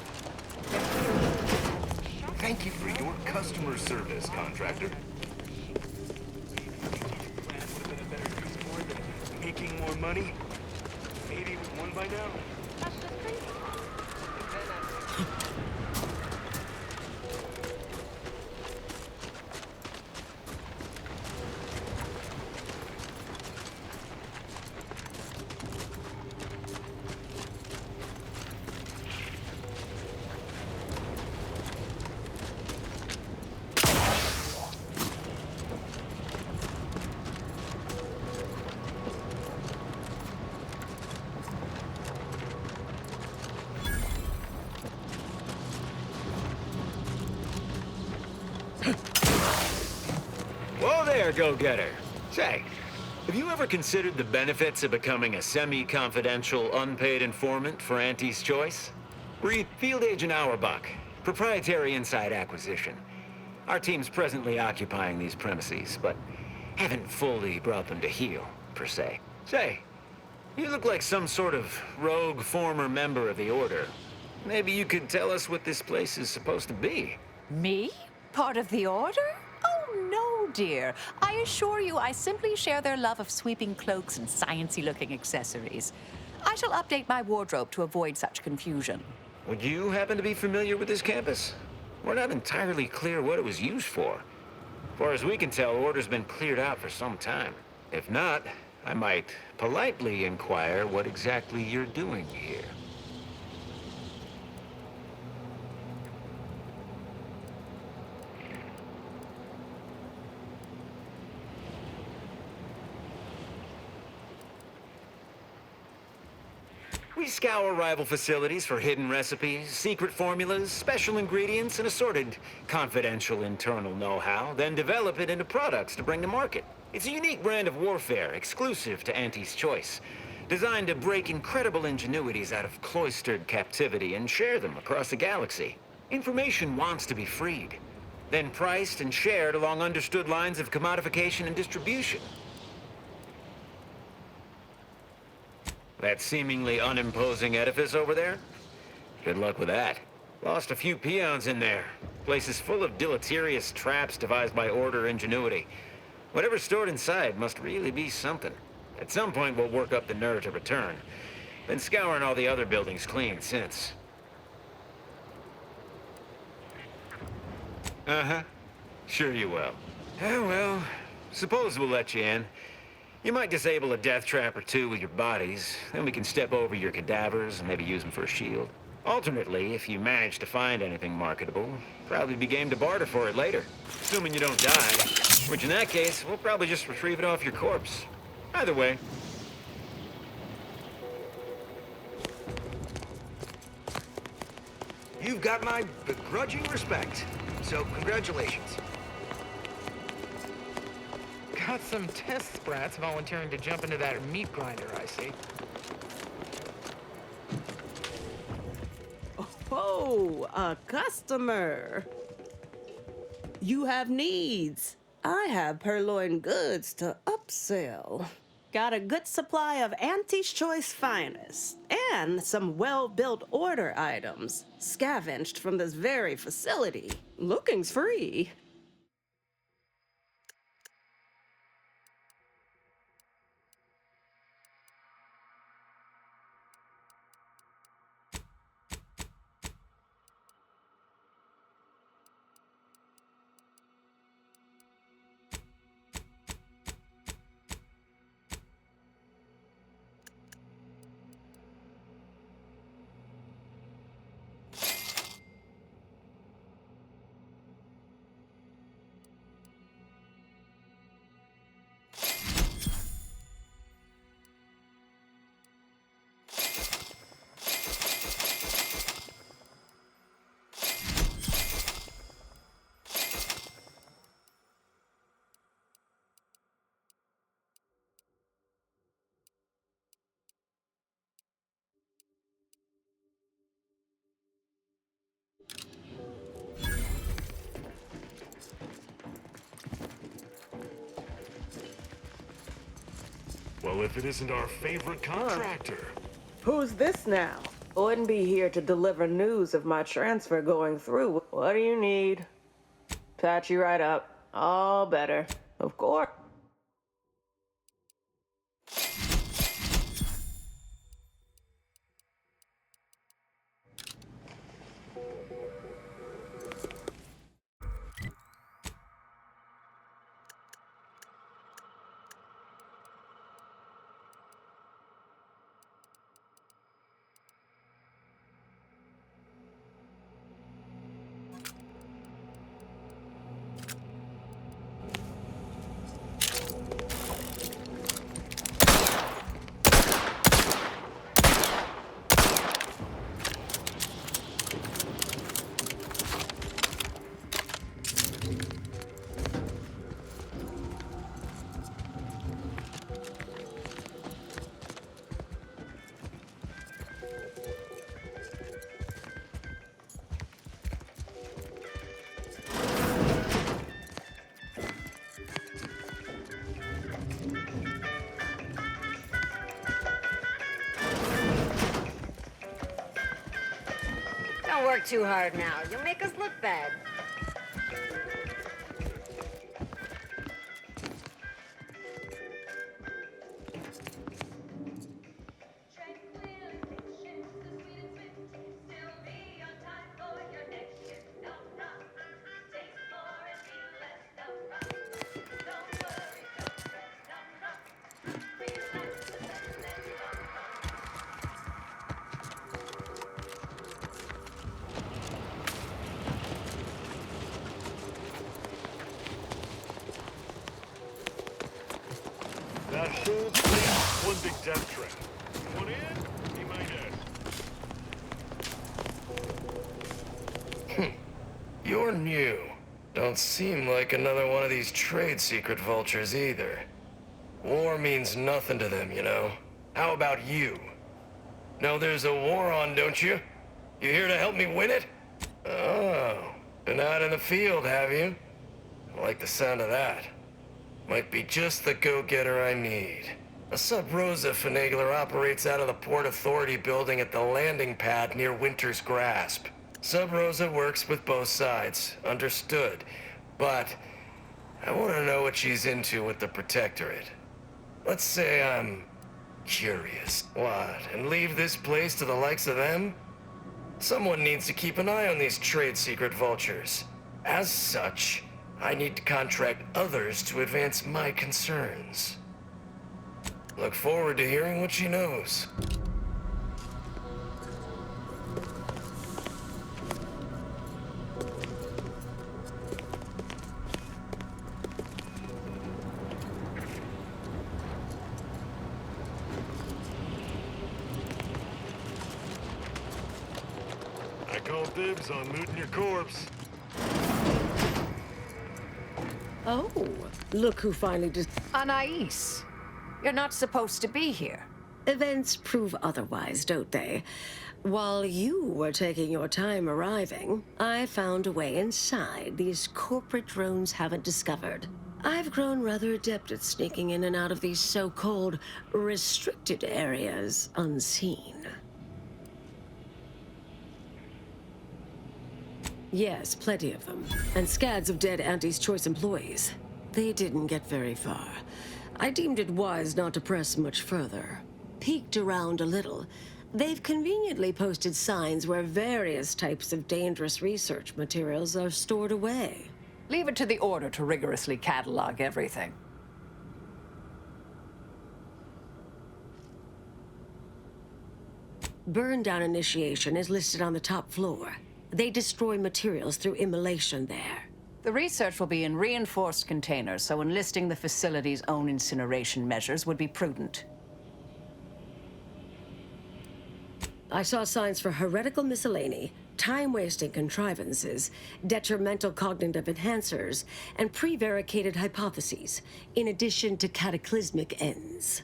Thank you for your customer service, contractor. Plan would have been a better use for it than making more money. Maybe we've won by now.
That's just crazy.
Whoa there, go-getter. Say, have you ever considered the benefits of becoming a semi-confidential, unpaid informant for Auntie's Choice? We're Field Agent Auerbach, proprietary inside acquisition. Our team's presently occupying these premises, but haven't fully brought them to heel, per se. Say, you look like some sort of rogue former member of the Order. Maybe you could tell us what this place is supposed to be.
Me? Part of the Order? Oh, no, dear. I assure you I simply share their love of sweeping cloaks and sciencey-looking accessories. I shall update my wardrobe to avoid such confusion.
Would you happen to be familiar with this campus? We're not entirely clear what it was used for. As far as we can tell, Order's been cleared out for some time. If not, I might politely inquire what exactly you're doing here. We scour rival facilities for hidden recipes, secret formulas, special ingredients, and assorted confidential internal know-how, then develop it into products to bring to market. It's a unique brand of warfare, exclusive to Auntie's Choice, designed to break incredible ingenuities out of cloistered captivity and share them across the galaxy. Information wants to be freed, then priced and shared along understood lines of commodification and distribution. That seemingly unimposing edifice over there? Good luck with that. Lost a few peons in there. Place is full of deleterious traps devised by Order ingenuity. Whatever's stored inside must really be something. At some point, we'll work up the nerve to return. Been scouring all the other buildings clean since. Uh-huh. Sure you will. Oh, well, suppose we'll let you in. You might disable a death trap or two with your bodies, then we can step over your cadavers and maybe use them for a shield. Alternately, if you manage to find anything marketable, probably be game to barter for it later. Assuming you don't die, which in that case, we'll probably just retrieve it off your corpse. Either way.
You've got my begrudging respect, so congratulations.
Got some test sprats volunteering to jump into that meat grinder, I see.
Oh, a customer. You have needs. I have purloined goods to upsell. Got a good supply of Auntie's Choice finest and some well-built order items scavenged from this very facility. Looking's free.
Well, if it isn't our favorite contractor.
Who's this now? Wouldn't be here to deliver news of my transfer going through. What do you need? Patch you right up. All better. Of course.
Don't work too hard now. You'll make us look bad.
That whole place, one big death trap. Want in? Be my guest.
You're new. Don't seem like another one of these trade secret vultures either. War means nothing to them, you know. How about you? Know there's a war on, don't you? You here to help me win it? Oh, been out in the field, have you? I like the sound of that. Might be just the go-getter I need. A Sub Rosa finagler operates out of the Port Authority building at the landing pad near Winter's Grasp. Sub Rosa works with both sides, understood. But I want to know what she's into with the Protectorate. Let's say I'm curious. What, and leave this place to the likes of them? Someone needs to keep an eye on these trade secret vultures. As such, I need to contract others to advance my concerns. Look forward to hearing what she knows.
I call dibs on looting your corpse.
Oh, look who finally
Anais, you're not supposed to be here.
Events prove otherwise, don't they? While you were taking your time arriving, I found a way inside these corporate drones haven't discovered. I've grown rather adept at sneaking in and out of these so-called restricted areas unseen. Yes, plenty of them. And scads of dead Auntie's Choice employees. They didn't get very far. I deemed it wise not to press much further. Peeked around a little. They've conveniently posted signs where various types of dangerous research materials are stored away.
Leave it to the Order to rigorously catalog everything.
Burn down initiation is listed on the top floor. They destroy materials through immolation there.
The research will be in reinforced containers, so enlisting the facility's own incineration measures would be prudent.
I saw signs for heretical miscellany, time-wasting contrivances, detrimental cognitive enhancers, and prevaricated hypotheses, in addition to cataclysmic ends.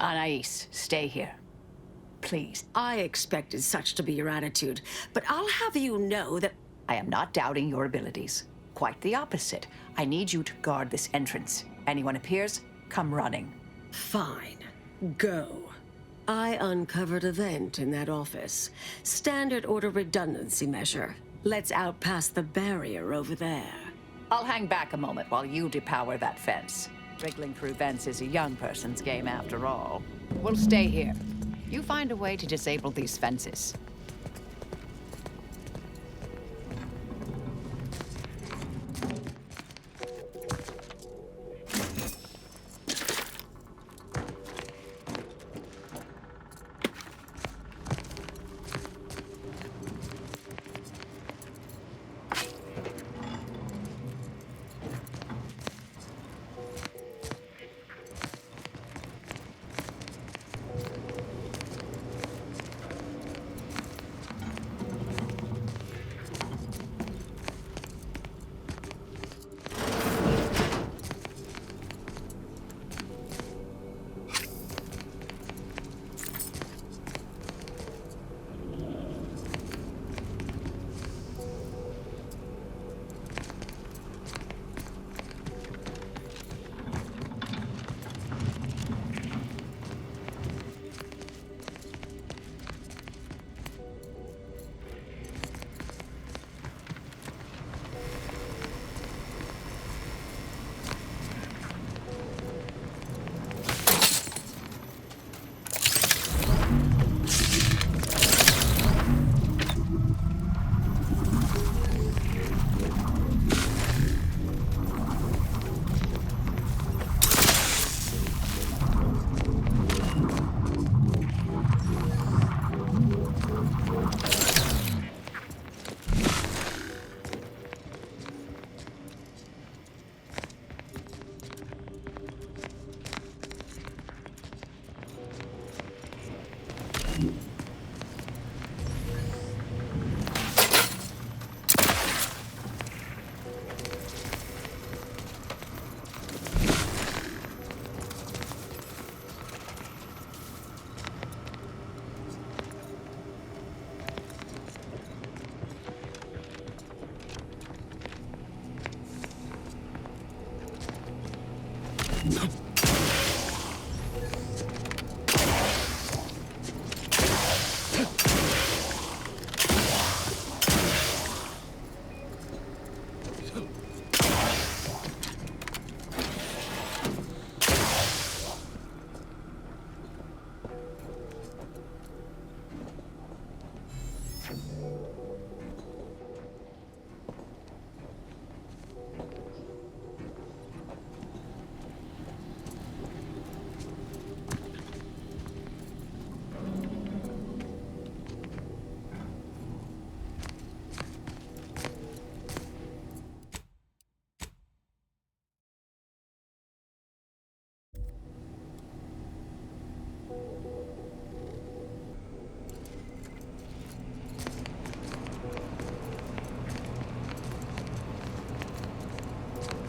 Anais, stay here. Please.
I expected such to be your attitude, but I'll have you know that
I am not doubting your abilities. Quite the opposite. I need you to guard this entrance. Anyone appears, come running.
Fine. Go. I uncovered a vent in that office. Standard order redundancy measure. Let's out past the barrier over there.
I'll hang back a moment while you depower that fence. Wriggling through vents is a young person's game after all. We'll stay here. You find a way to disable these fences.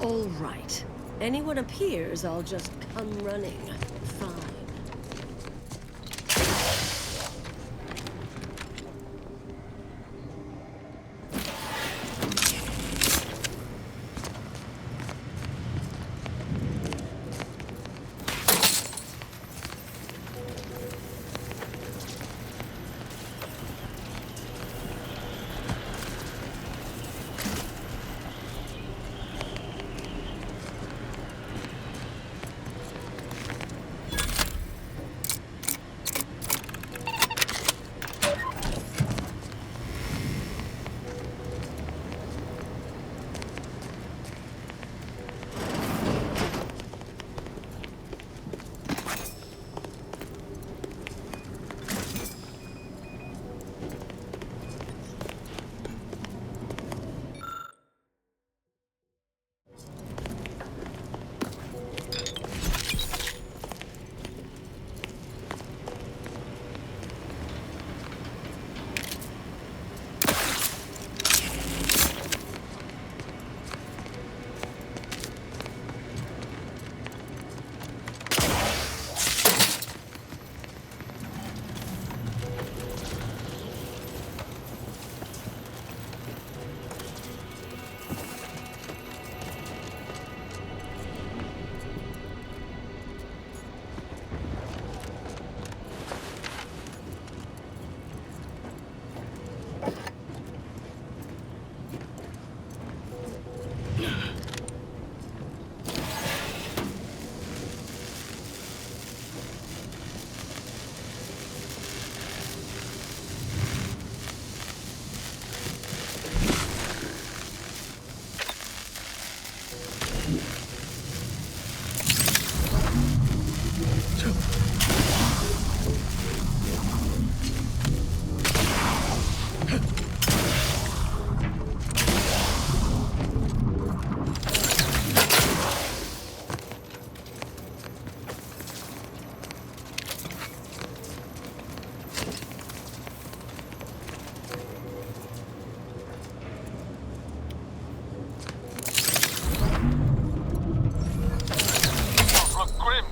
All right. Anyone appears, I'll just come running. Fine.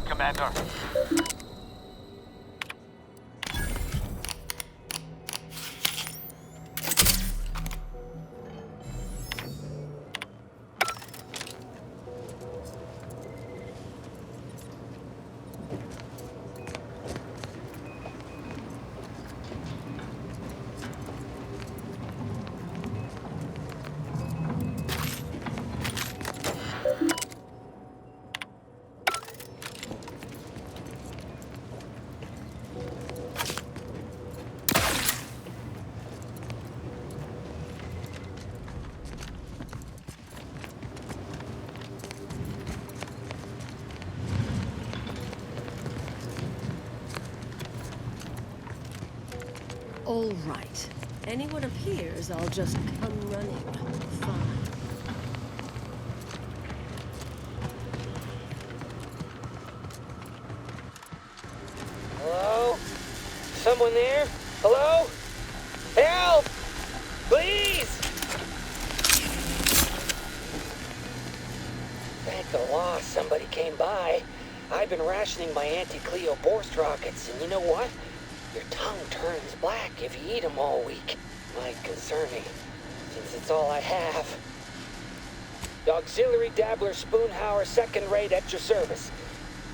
Commander.
All right. Anyone appears, I'll just come running. Fine.
Hello? Someone there? Hello? Help! Please! Thank the law somebody came by. I've been rationing my anti-Cleo Borst rockets, and you know what? Your tongue turns black if you eat them all week. Might concern me, since it's all I have. The Auxiliary Dabbler Spoonhauer second rate at your service.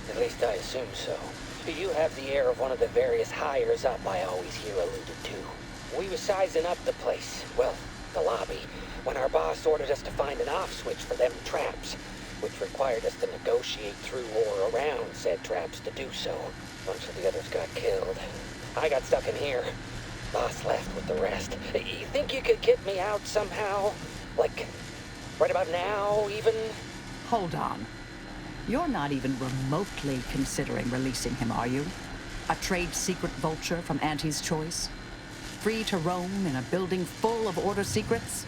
At least I assume so. You have the air of one of the various hires up I always hear alluded to. We were sizing up the place, well, the lobby, when our boss ordered us to find an off switch for them traps, which required us to negotiate through or around said traps to do so. A bunch of the others got killed. I got stuck in here. Boss left with the rest. You think you could get me out somehow? Like, right about now, even?
Hold on. You're not even remotely considering releasing him, are you? A trade secret vulture from Auntie's choice? Free to roam in a building full of order secrets?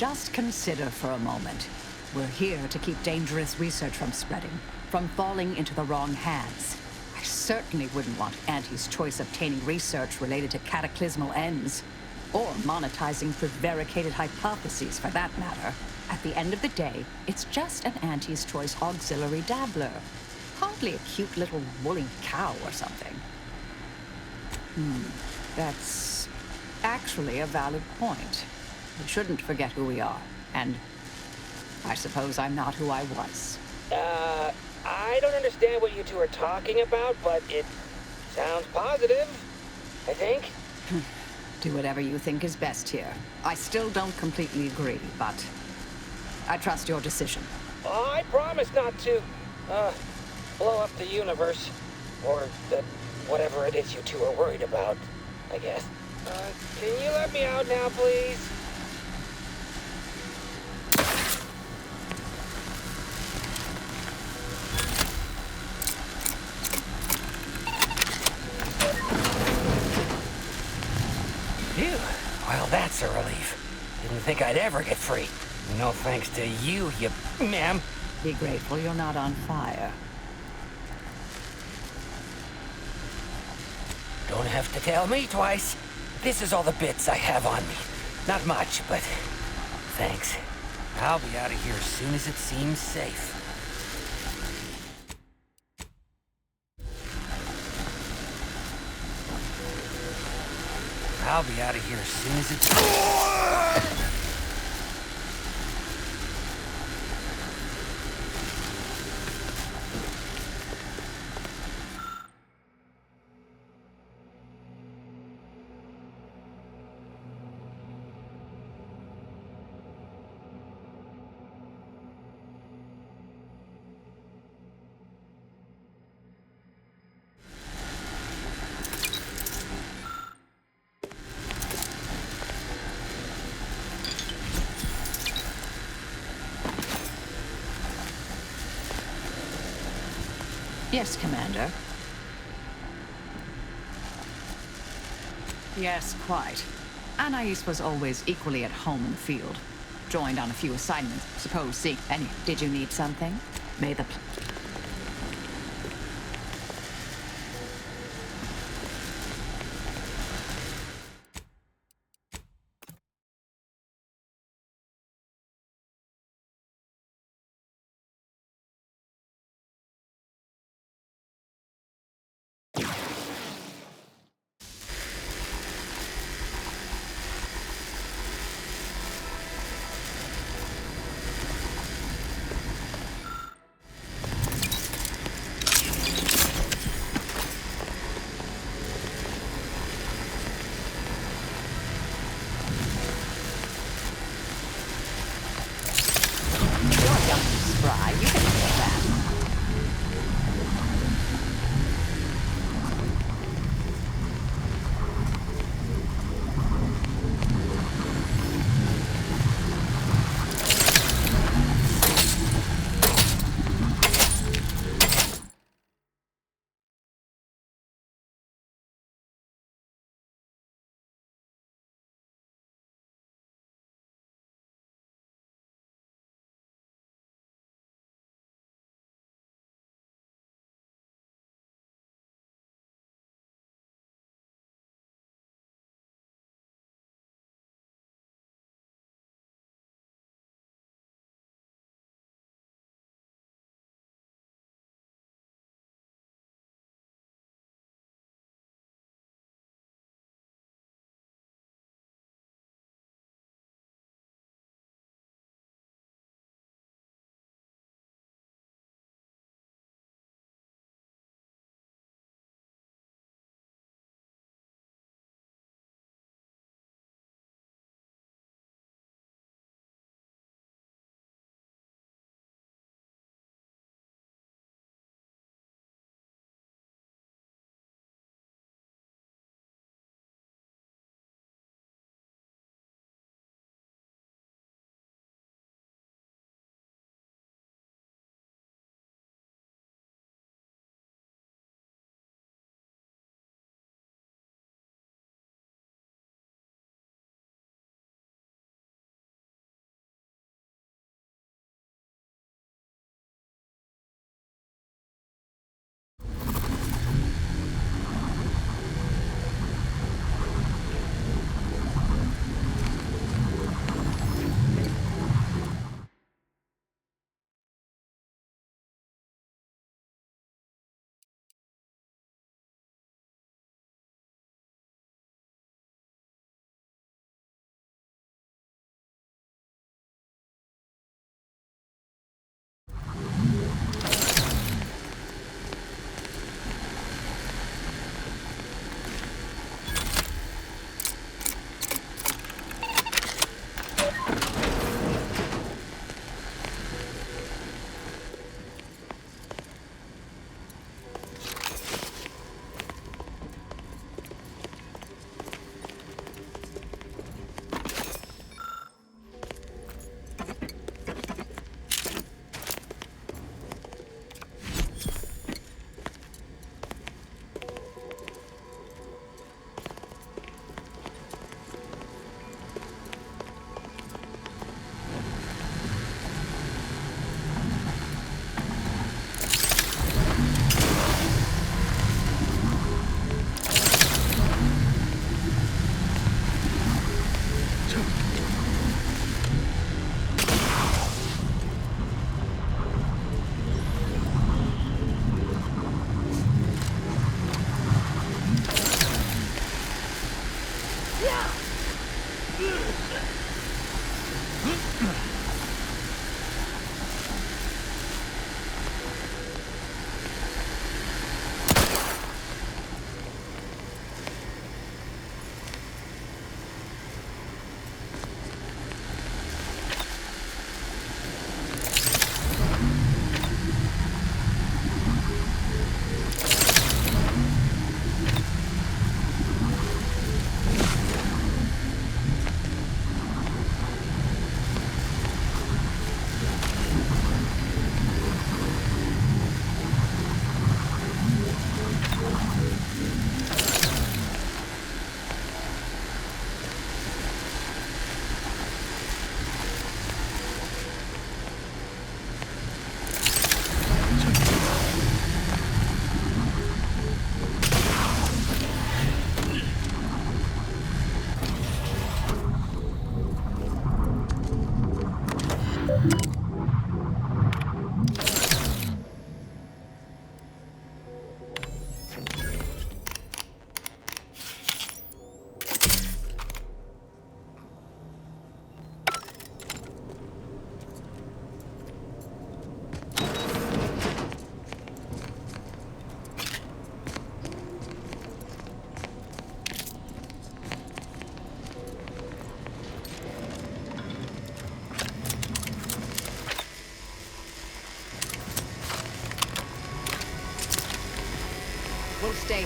just consider for a moment. We're here to keep dangerous research from spreading, from falling into the wrong hands. I certainly wouldn't want Auntie's choice obtaining research related to cataclysmal ends, or monetizing prevaricated hypotheses for that matter. At the end of the day, it's just an Auntie's choice auxiliary dabbler. Hardly a cute little woolly cow or something. That's actually a valid point. We shouldn't forget who we are, and I suppose I'm not who I was.
I don't understand what you two are talking about, but it sounds positive, I think.
Do whatever you think is best here. I still don't completely agree, but I trust your decision.
I promise not to, blow up the universe. Or whatever it is you two are worried about, I guess. Can you let me out now, please? Phew. Well, that's a relief. Didn't think I'd ever get free. No thanks to you, ma'am.
Be grateful you're not on fire.
Don't have to tell me twice. This is all the bits I have on me. Not much, but thanks. I'll be out of here as soon as it seems safe. I'll be out of here as soon as it's...
Yes, Commander. Yes, quite. Anais was always equally at home in the field. Joined on a few assignments, suppose see. Any, did you need something? May the...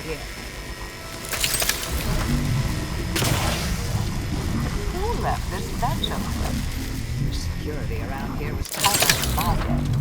here. Who left this vent open? Security around here was tighter in my day.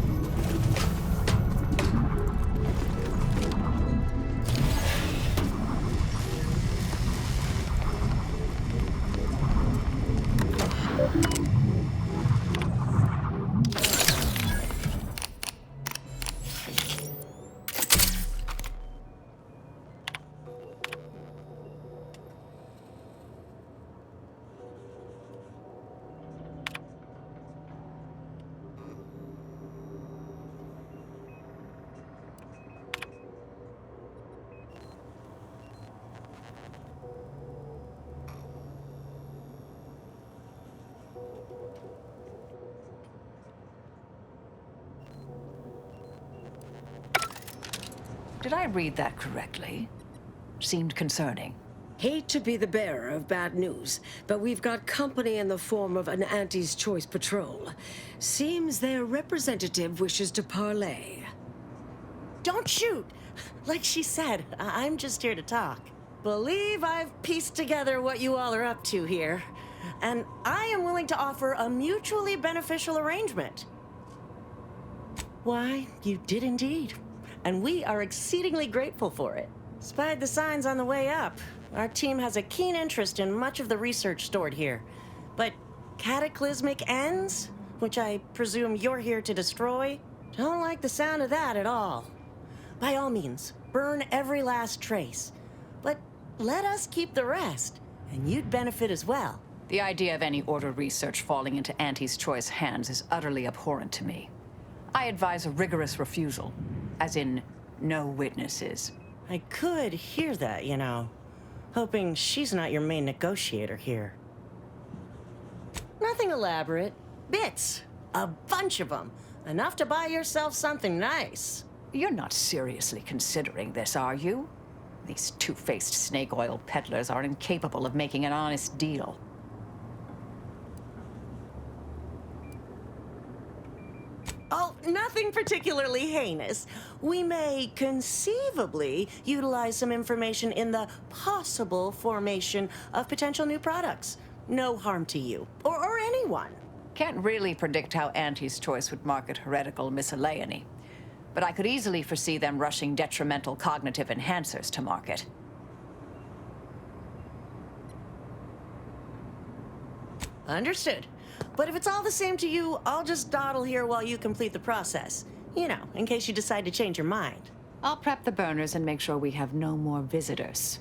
Did I read that correctly? Seemed concerning.
Hate to be the bearer of bad news, but we've got company in the form of an Auntie's Choice patrol. Seems their representative wishes to parley.
Don't shoot! Like she said, I'm just here to talk. Believe I've pieced together what you all are up to here. And I am willing to offer a mutually beneficial arrangement. Why, you did indeed. And we are exceedingly grateful for it. Spied the signs on the way up. Our team has a keen interest in much of the research stored here. But cataclysmic ends, which I presume you're here to destroy, don't like the sound of that at all. By all means, burn every last trace. But let us keep the rest, and you'd benefit as well.
The idea of any Order research falling into Auntie's Choice hands is utterly abhorrent to me. I advise a rigorous refusal, as in no witnesses.
I could hear that, you know. Hoping she's not your main negotiator here. Nothing elaborate. Bits. A bunch of them. Enough to buy yourself something nice.
You're not seriously considering this, are you? These two-faced snake oil peddlers are incapable of making an honest deal.
Oh, nothing particularly heinous. We may conceivably utilize some information in the possible formation of potential new products. No harm to you, or anyone.
Can't really predict how Auntie's Choice would market heretical miscellany, but I could easily foresee them rushing detrimental cognitive enhancers to market.
Understood. But if it's all the same to you, I'll just dawdle here while you complete the process. You know, in case you decide to change your mind.
I'll prep the burners and make sure we have no more visitors.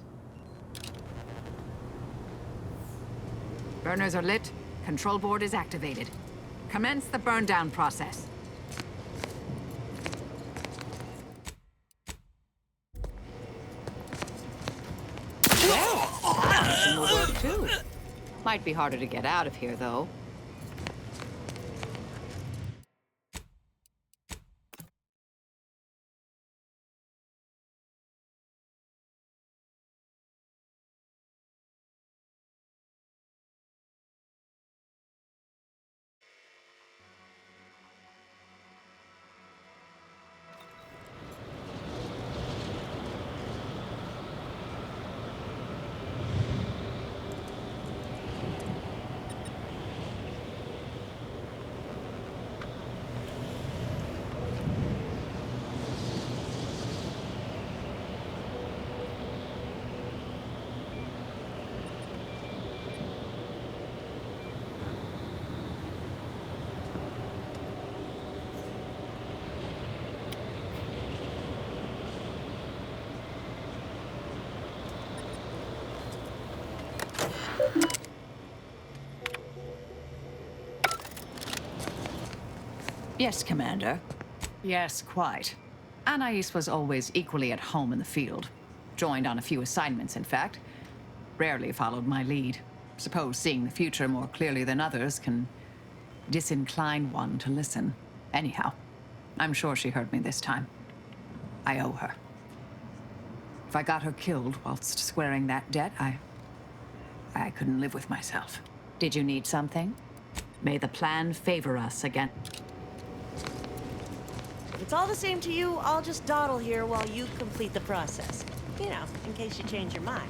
Burners are lit. Control board is activated. Commence the burn down process. Well, that will work too. Might be harder to get out of here, though. Yes, Commander. Yes, quite. Anais was always equally at home in the field. Joined on a few assignments, in fact. Rarely followed my lead. Suppose seeing the future more clearly than others can disincline one to listen. Anyhow, I'm sure she heard me this time. I owe her. If I got her killed whilst squaring that debt, I couldn't live with myself. Did you need something? May the plan favor us again.
If it's all the same to you, I'll just dawdle here while you complete the process.
You know, in case you change your mind.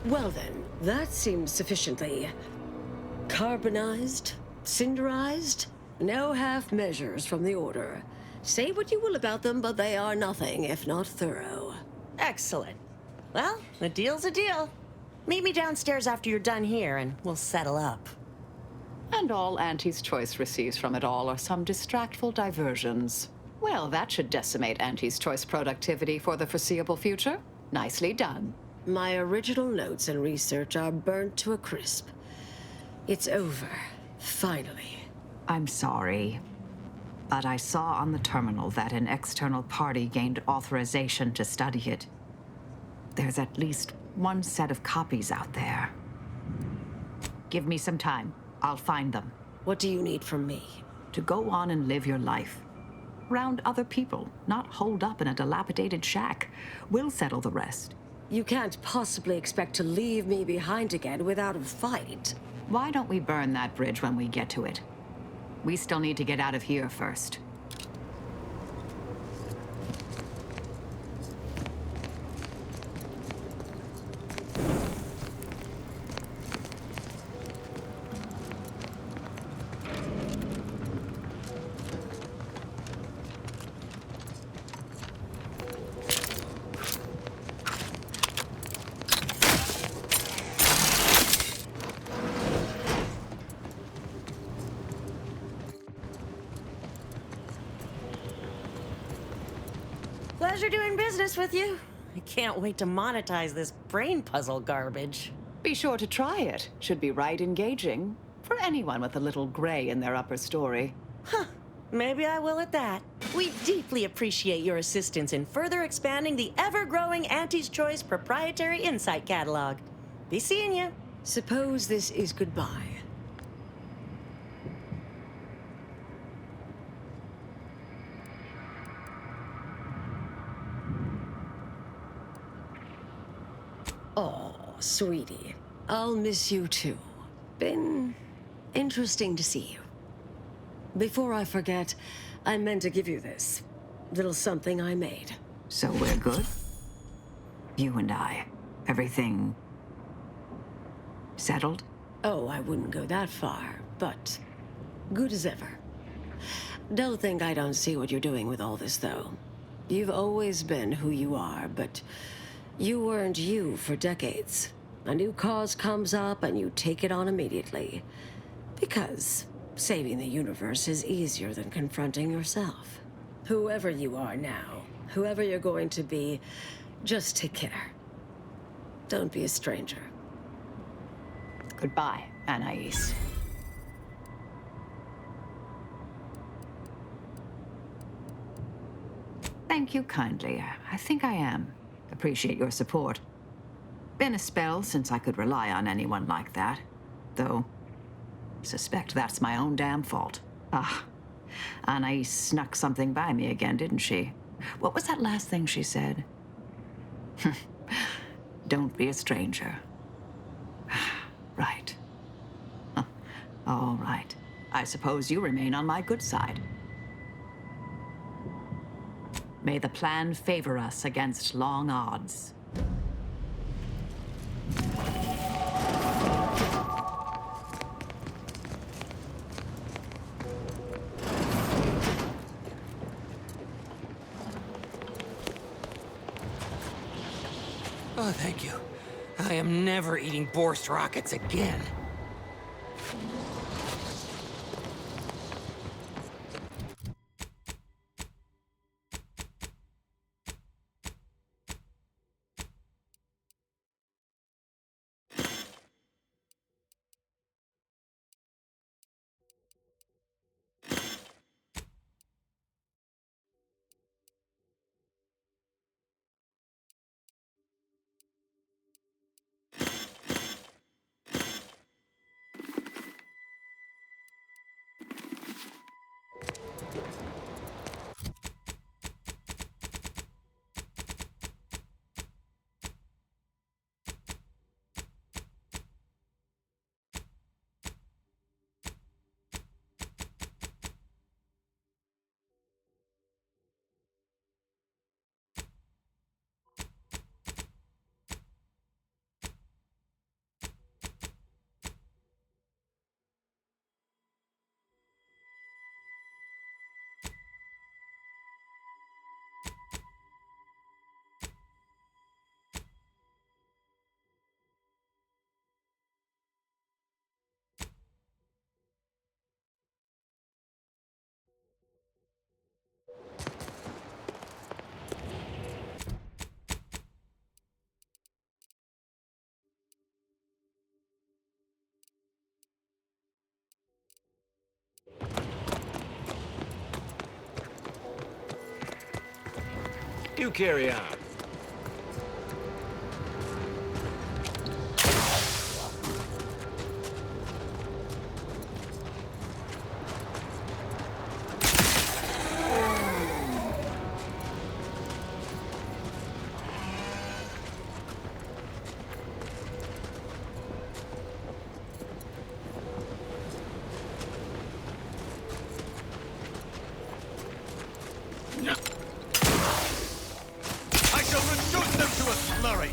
Well then, that seems sufficiently carbonized, cinderized. No half measures from the Order. Say what you will about them, but they are nothing if not thorough.
Excellent. Well, a deal's a deal. Meet me downstairs after you're done here, and we'll settle up.
And all Auntie's Choice receives from it all are some distractful diversions. Well, that should decimate Auntie's Choice productivity for the foreseeable future. Nicely done.
My original notes and research are burnt to a crisp. It's over, finally.
I'm sorry, but I saw on the terminal that an external party gained authorization to study it. There's at least one set of copies out there. Give me some time. I'll find them.
What do you need from me?
To go on and live your life. Around other people, not holed up in a dilapidated shack. We'll settle the rest.
You can't possibly expect to leave me behind again without a fight.
Why don't we burn that bridge when we get to it? We still need to get out of here first.
Pleasure doing business with you. I can't wait to monetize this brain puzzle garbage.
Be sure to try it. Should be right engaging. For anyone with a little gray in their upper story.
Huh. Maybe I will at that. We deeply appreciate your assistance in further expanding the ever-growing Auntie's Choice proprietary insight catalog. Be seeing you.
Suppose this is goodbye. Oh, sweetie. I'll miss you too. Been interesting to see you. Before I forget, I meant to give you this. Little something I made.
So we're good? You and I. Everything settled?
Oh, I wouldn't go that far, but good as ever. Don't think I don't see what you're doing with all this, though. You've always been who you are, but you weren't you for decades. A new cause comes up and you take it on immediately. Because saving the universe is easier than confronting yourself. Whoever you are now, whoever you're going to be, just take care. Don't be a stranger.
Goodbye, Anais. Thank you kindly. I think I am. Appreciate your support. Been a spell since I could rely on anyone like that. though. Suspect that's my own damn fault. Ah, Anais snuck something by me again, didn't she? What was that last thing she said? Don't be a stranger. Right. All right. I suppose you remain on my good side. May the plan favor us against long odds.
Oh, thank you. I am never eating Borst rockets again.
You carry on.
I shall reduce them to a slurry!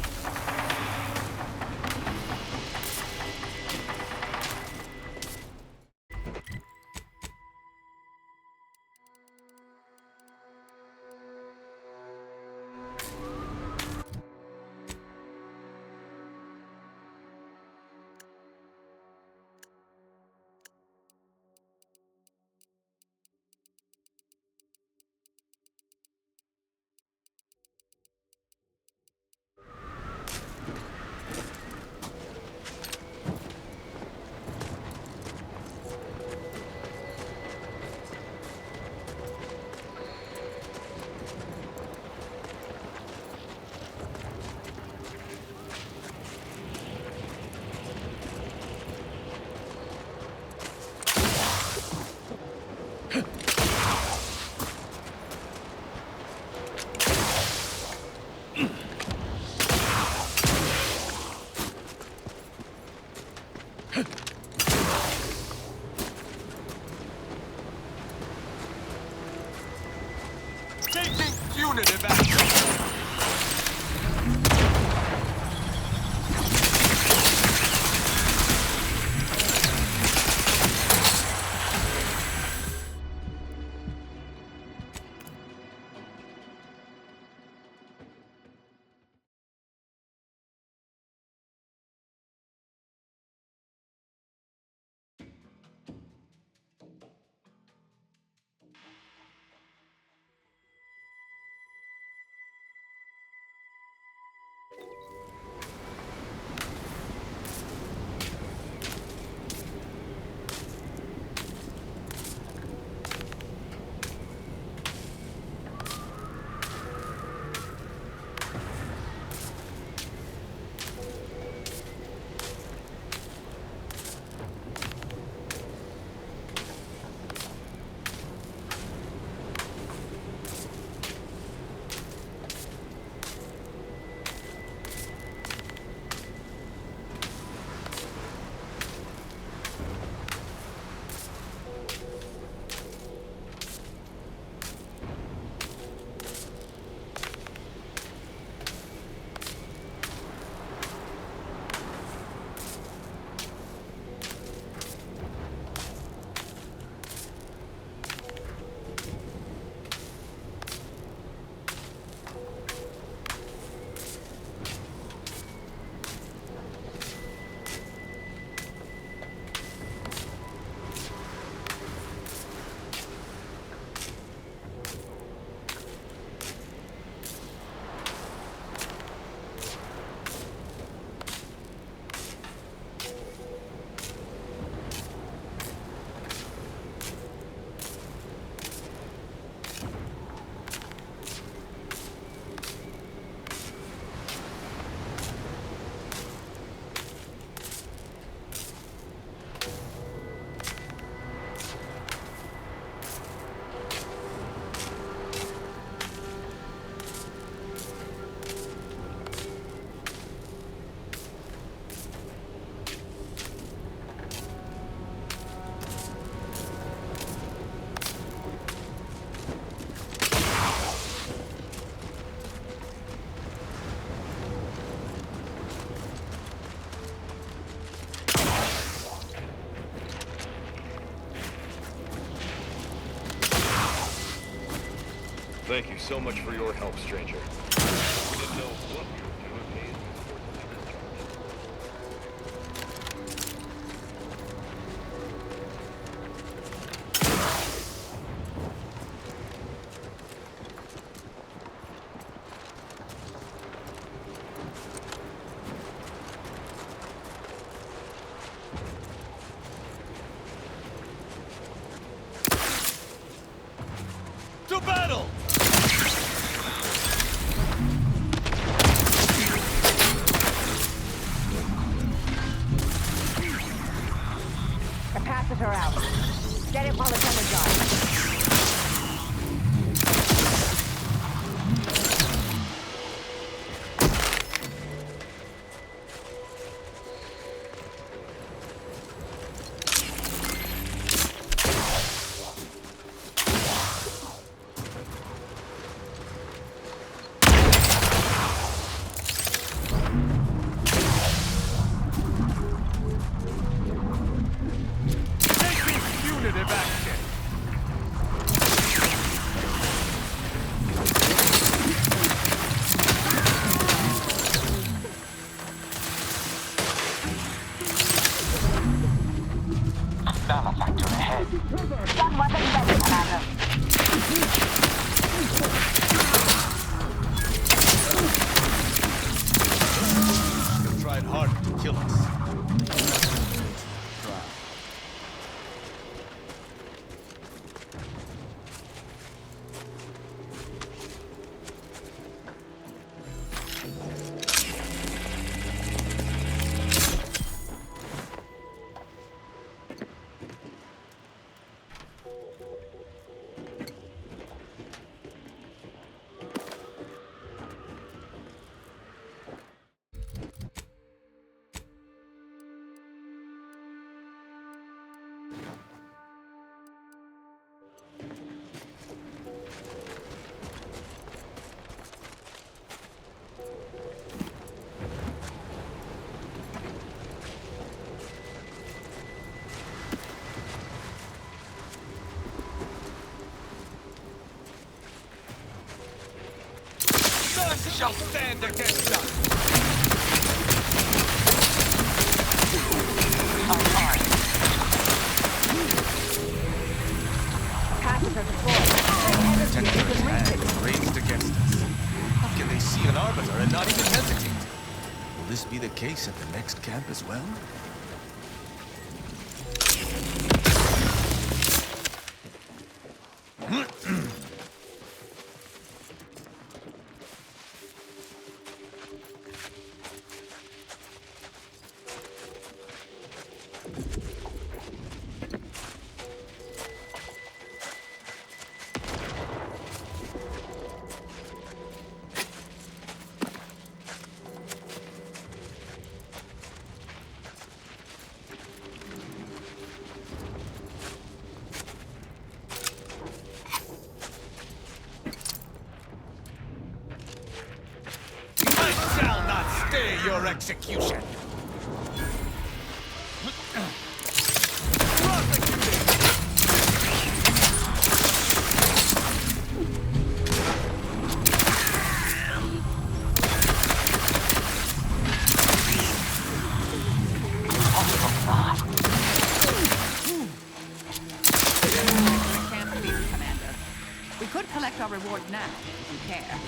Taking punitive action!
Thank you so much for your help, stranger. We didn't know what we were doing. Hayes was forcibly discharged.
To battle!
Capacitor out. Get it while it's energized.
Punitive action!
Malefactor ahead. Stun weapon ready, Commander.
You tried hard to kill us. Try. None shall stand against us!
Capacitor deployed.
Protector's hand raised against us. How can they see an Arbiter and not even hesitate? Will this be the case at the next camp as well? Your execution.
Commander. We could collect our reward now, if you care.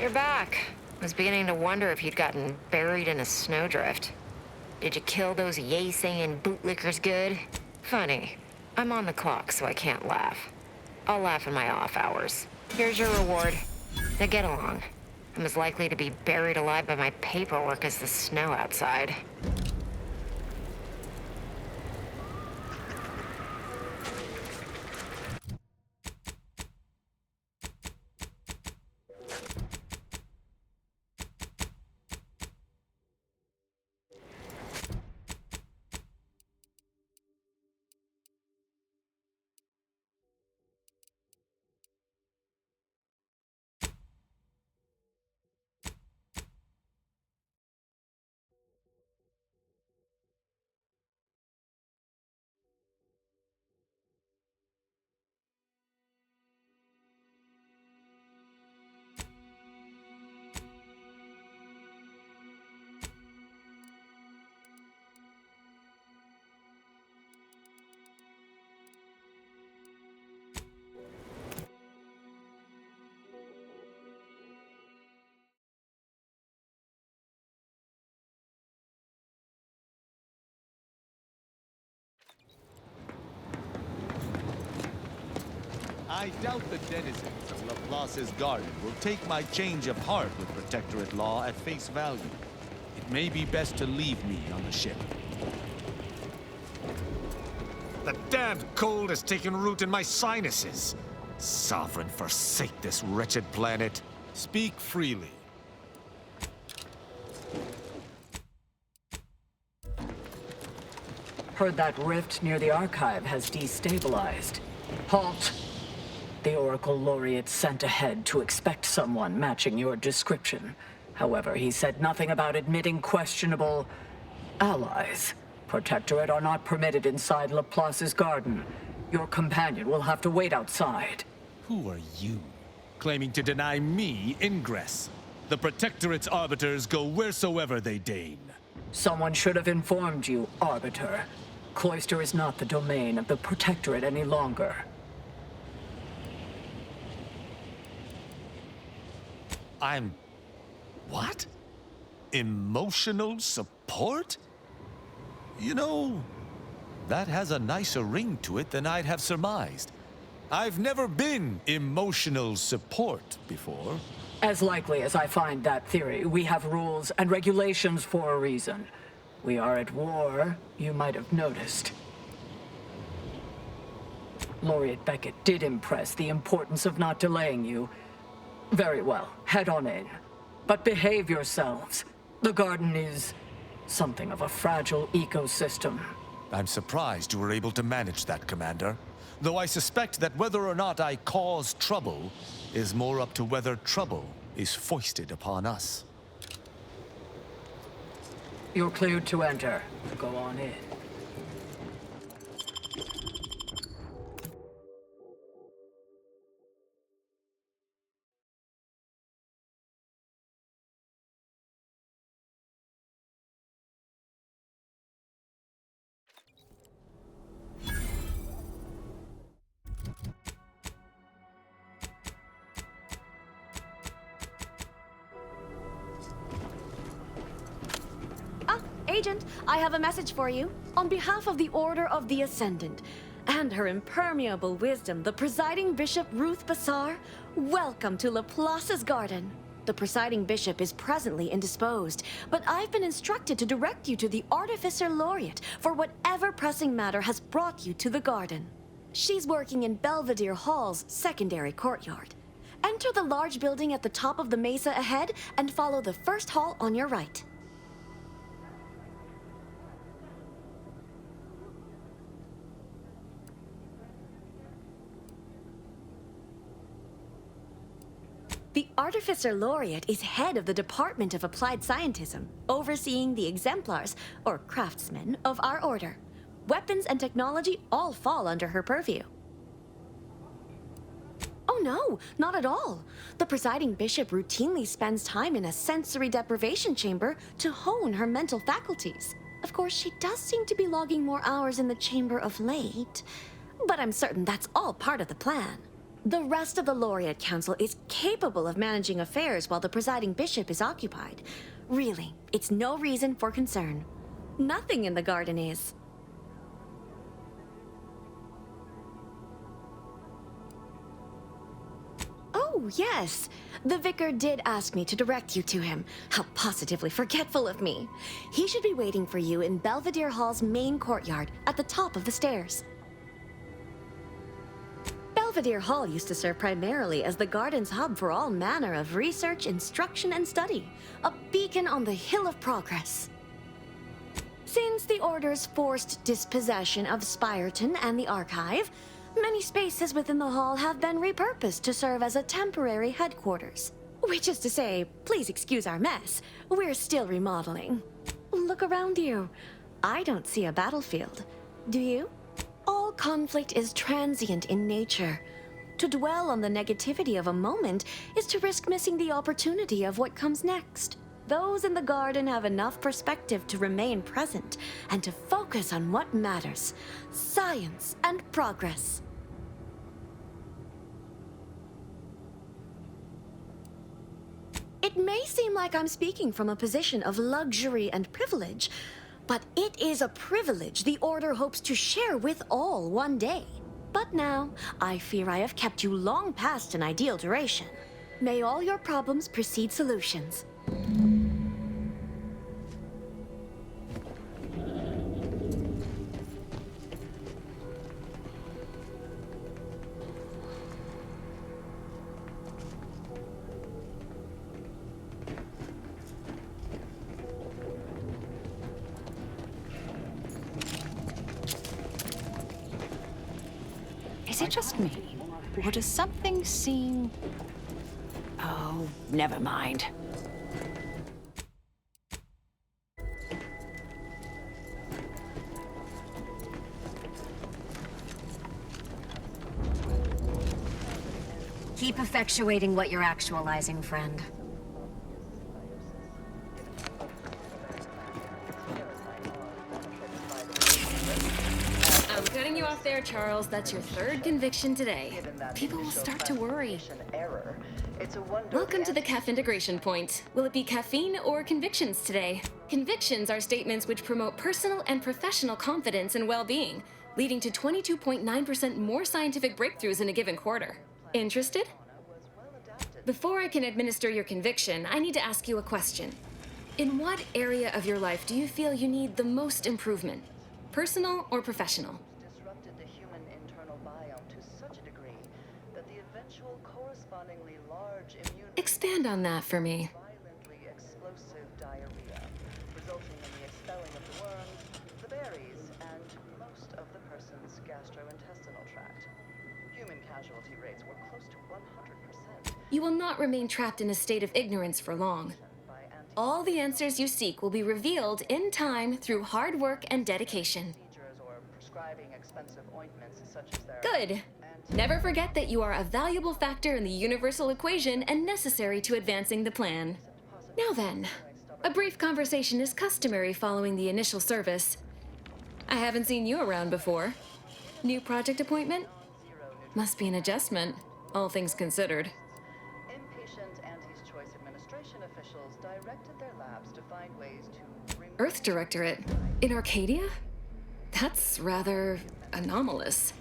You're back. Was beginning to wonder if you'd gotten buried in a snowdrift. Did you kill those yay-saying bootlickers good? Funny. I'm on the clock, so I can't laugh. I'll laugh in my off hours. Here's your reward. Now get along. I'm as likely to be buried alive by my paperwork as the snow outside.
I doubt the denizens of Laplace's garden will take my change of heart with Protectorate law at face value. It may be best to leave me on the ship. The damned cold has taken root in my sinuses. Sovereign, forsake this wretched planet. Speak freely.
Heard that rift near the archive has destabilized. Halt! The Oracle Laureate sent ahead to expect someone matching your description. However, he said nothing about admitting questionable allies. Protectorate are not permitted inside Laplace's garden. Your companion will have to wait outside.
Who are you, claiming to deny me ingress? The Protectorate's arbiters go wheresoever they deign.
Someone should have informed you, Arbiter. Cloister is not the domain of the Protectorate any longer.
I'm... what? Emotional support? You know, that has a nicer ring to it than I'd have surmised. I've never been emotional support before.
As likely as I find that theory, we have rules and regulations for a reason. We are at war, you might have noticed. Laureate Beckett did impress the importance of not delaying you. Very well, head on in. But behave yourselves. The garden is something of a fragile ecosystem.
I'm surprised you were able to manage that, Commander. Though I suspect that whether or not I cause trouble is more up to whether trouble is foisted upon us.
You're cleared to enter. Go on in.
Agent, I have a message for you. On behalf of the Order of the Ascendant and her impermeable wisdom, the presiding bishop Ruth Bassar, welcome to Laplace's garden. The presiding bishop is presently indisposed, but I've been instructed to direct you to the Artificer Laureate for whatever pressing matter has brought you to the garden. She's working in Belvedere Hall's secondary courtyard. Enter the large building at the top of the mesa ahead and follow the first hall on your right. The Artificer Laureate is head of the Department of Applied Scientism, overseeing the exemplars, or craftsmen, of our order. Weapons and technology all fall under her purview. Oh no, not at all. The presiding bishop routinely spends time in a sensory deprivation chamber to hone her mental faculties. Of course, she does seem to be logging more hours in the chamber of late, but I'm certain that's all part of the plan. The rest of the Laureate Council is capable of managing affairs while the presiding bishop is occupied. Really, it's no reason for concern. Nothing in the garden is. Oh, yes. The vicar did ask me to direct you to him. How positively forgetful of me. He should be waiting for you in Belvedere Hall's main courtyard at the top of the stairs. Belvedere Hall used to serve primarily as the garden's hub for all manner of research, instruction, and study. A beacon on the hill of progress. Since the Order's forced dispossession of Spireton and the Archive, many spaces within the hall have been repurposed to serve as a temporary headquarters. Which is to say, please excuse our mess. We're still remodeling. Look around you. I don't see a battlefield. Do you? All conflict is transient in nature. To dwell on the negativity of a moment is to risk missing the opportunity of what comes next. Those in the garden have enough perspective to remain present and to focus on what matters: science and progress. It may seem like I'm speaking from a position of luxury and privilege, but it is a privilege the Order hopes to share with all one day. But now, I fear I have kept you long past an ideal duration. May all your problems precede solutions.
Is it just me? Or does something seem... Oh, never mind.
Keep effectuating what you're actualizing, friend.
I'm cutting you off there, Charles. That's your third conviction today. People will start to worry. Welcome to the CAF integration point. Will it be caffeine or convictions today? Convictions are statements which promote personal and professional confidence and well-being, leading to 22.9% more scientific breakthroughs in a given quarter. Interested? Before I can administer your conviction, I need to ask you a question. In what area of your life do you feel you need the most improvement? Personal or professional?
Disrupted the human internal biome to such a degree that the eventual correspondingly large immune...
Expand on that for me.
Violently explosive diarrhea, resulting in the expelling of the worms, the berries, and most of the person's gastrointestinal tract. Human casualty rates were close to 100%.
You will not remain trapped in a state of ignorance for long. All the answers you seek will be revealed in time through hard work and dedication. Good. Never forget that you are a valuable factor in the universal equation and necessary to advancing the plan. Now then, a brief conversation is customary following the initial service. I haven't seen you around before. New project appointment? Must be an adjustment, all things considered. Earth Directorate? In Arcadia? That's rather anomalous.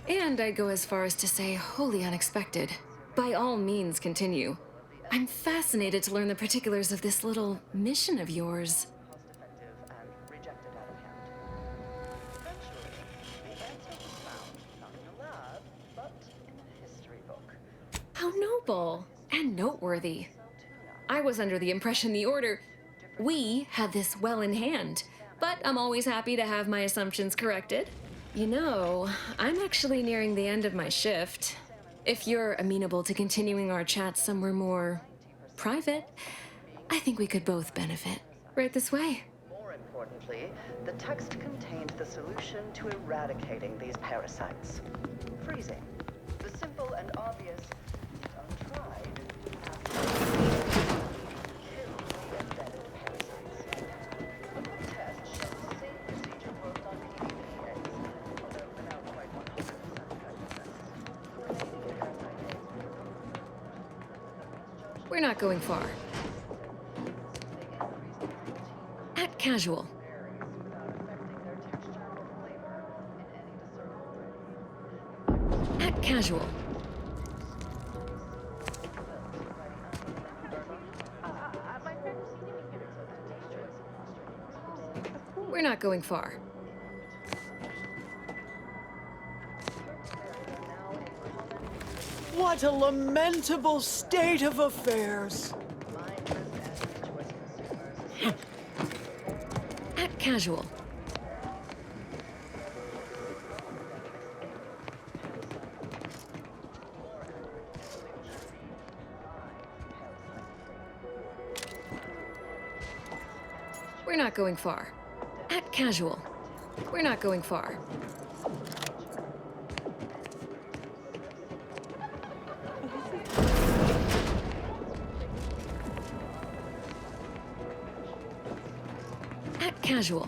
And I'd go as far as to say wholly unexpected. By all means, continue. I'm fascinated to learn the particulars of this little mission of yours. How noble and noteworthy. I was under the impression the Order... We had this well in hand, but I'm always happy to have my assumptions corrected. You know, I'm actually nearing the end of my shift. If you're amenable to continuing our chat somewhere more private, I think we could both benefit. Right this way.
More importantly, the text contained the solution to eradicating these parasites. Freezing. The simple and obvious, untried,
We're not going far. At casual. At casual. We're not going far.
What a lamentable state of affairs.
At casual. We're not going far. At casual. We're not going far. At casual.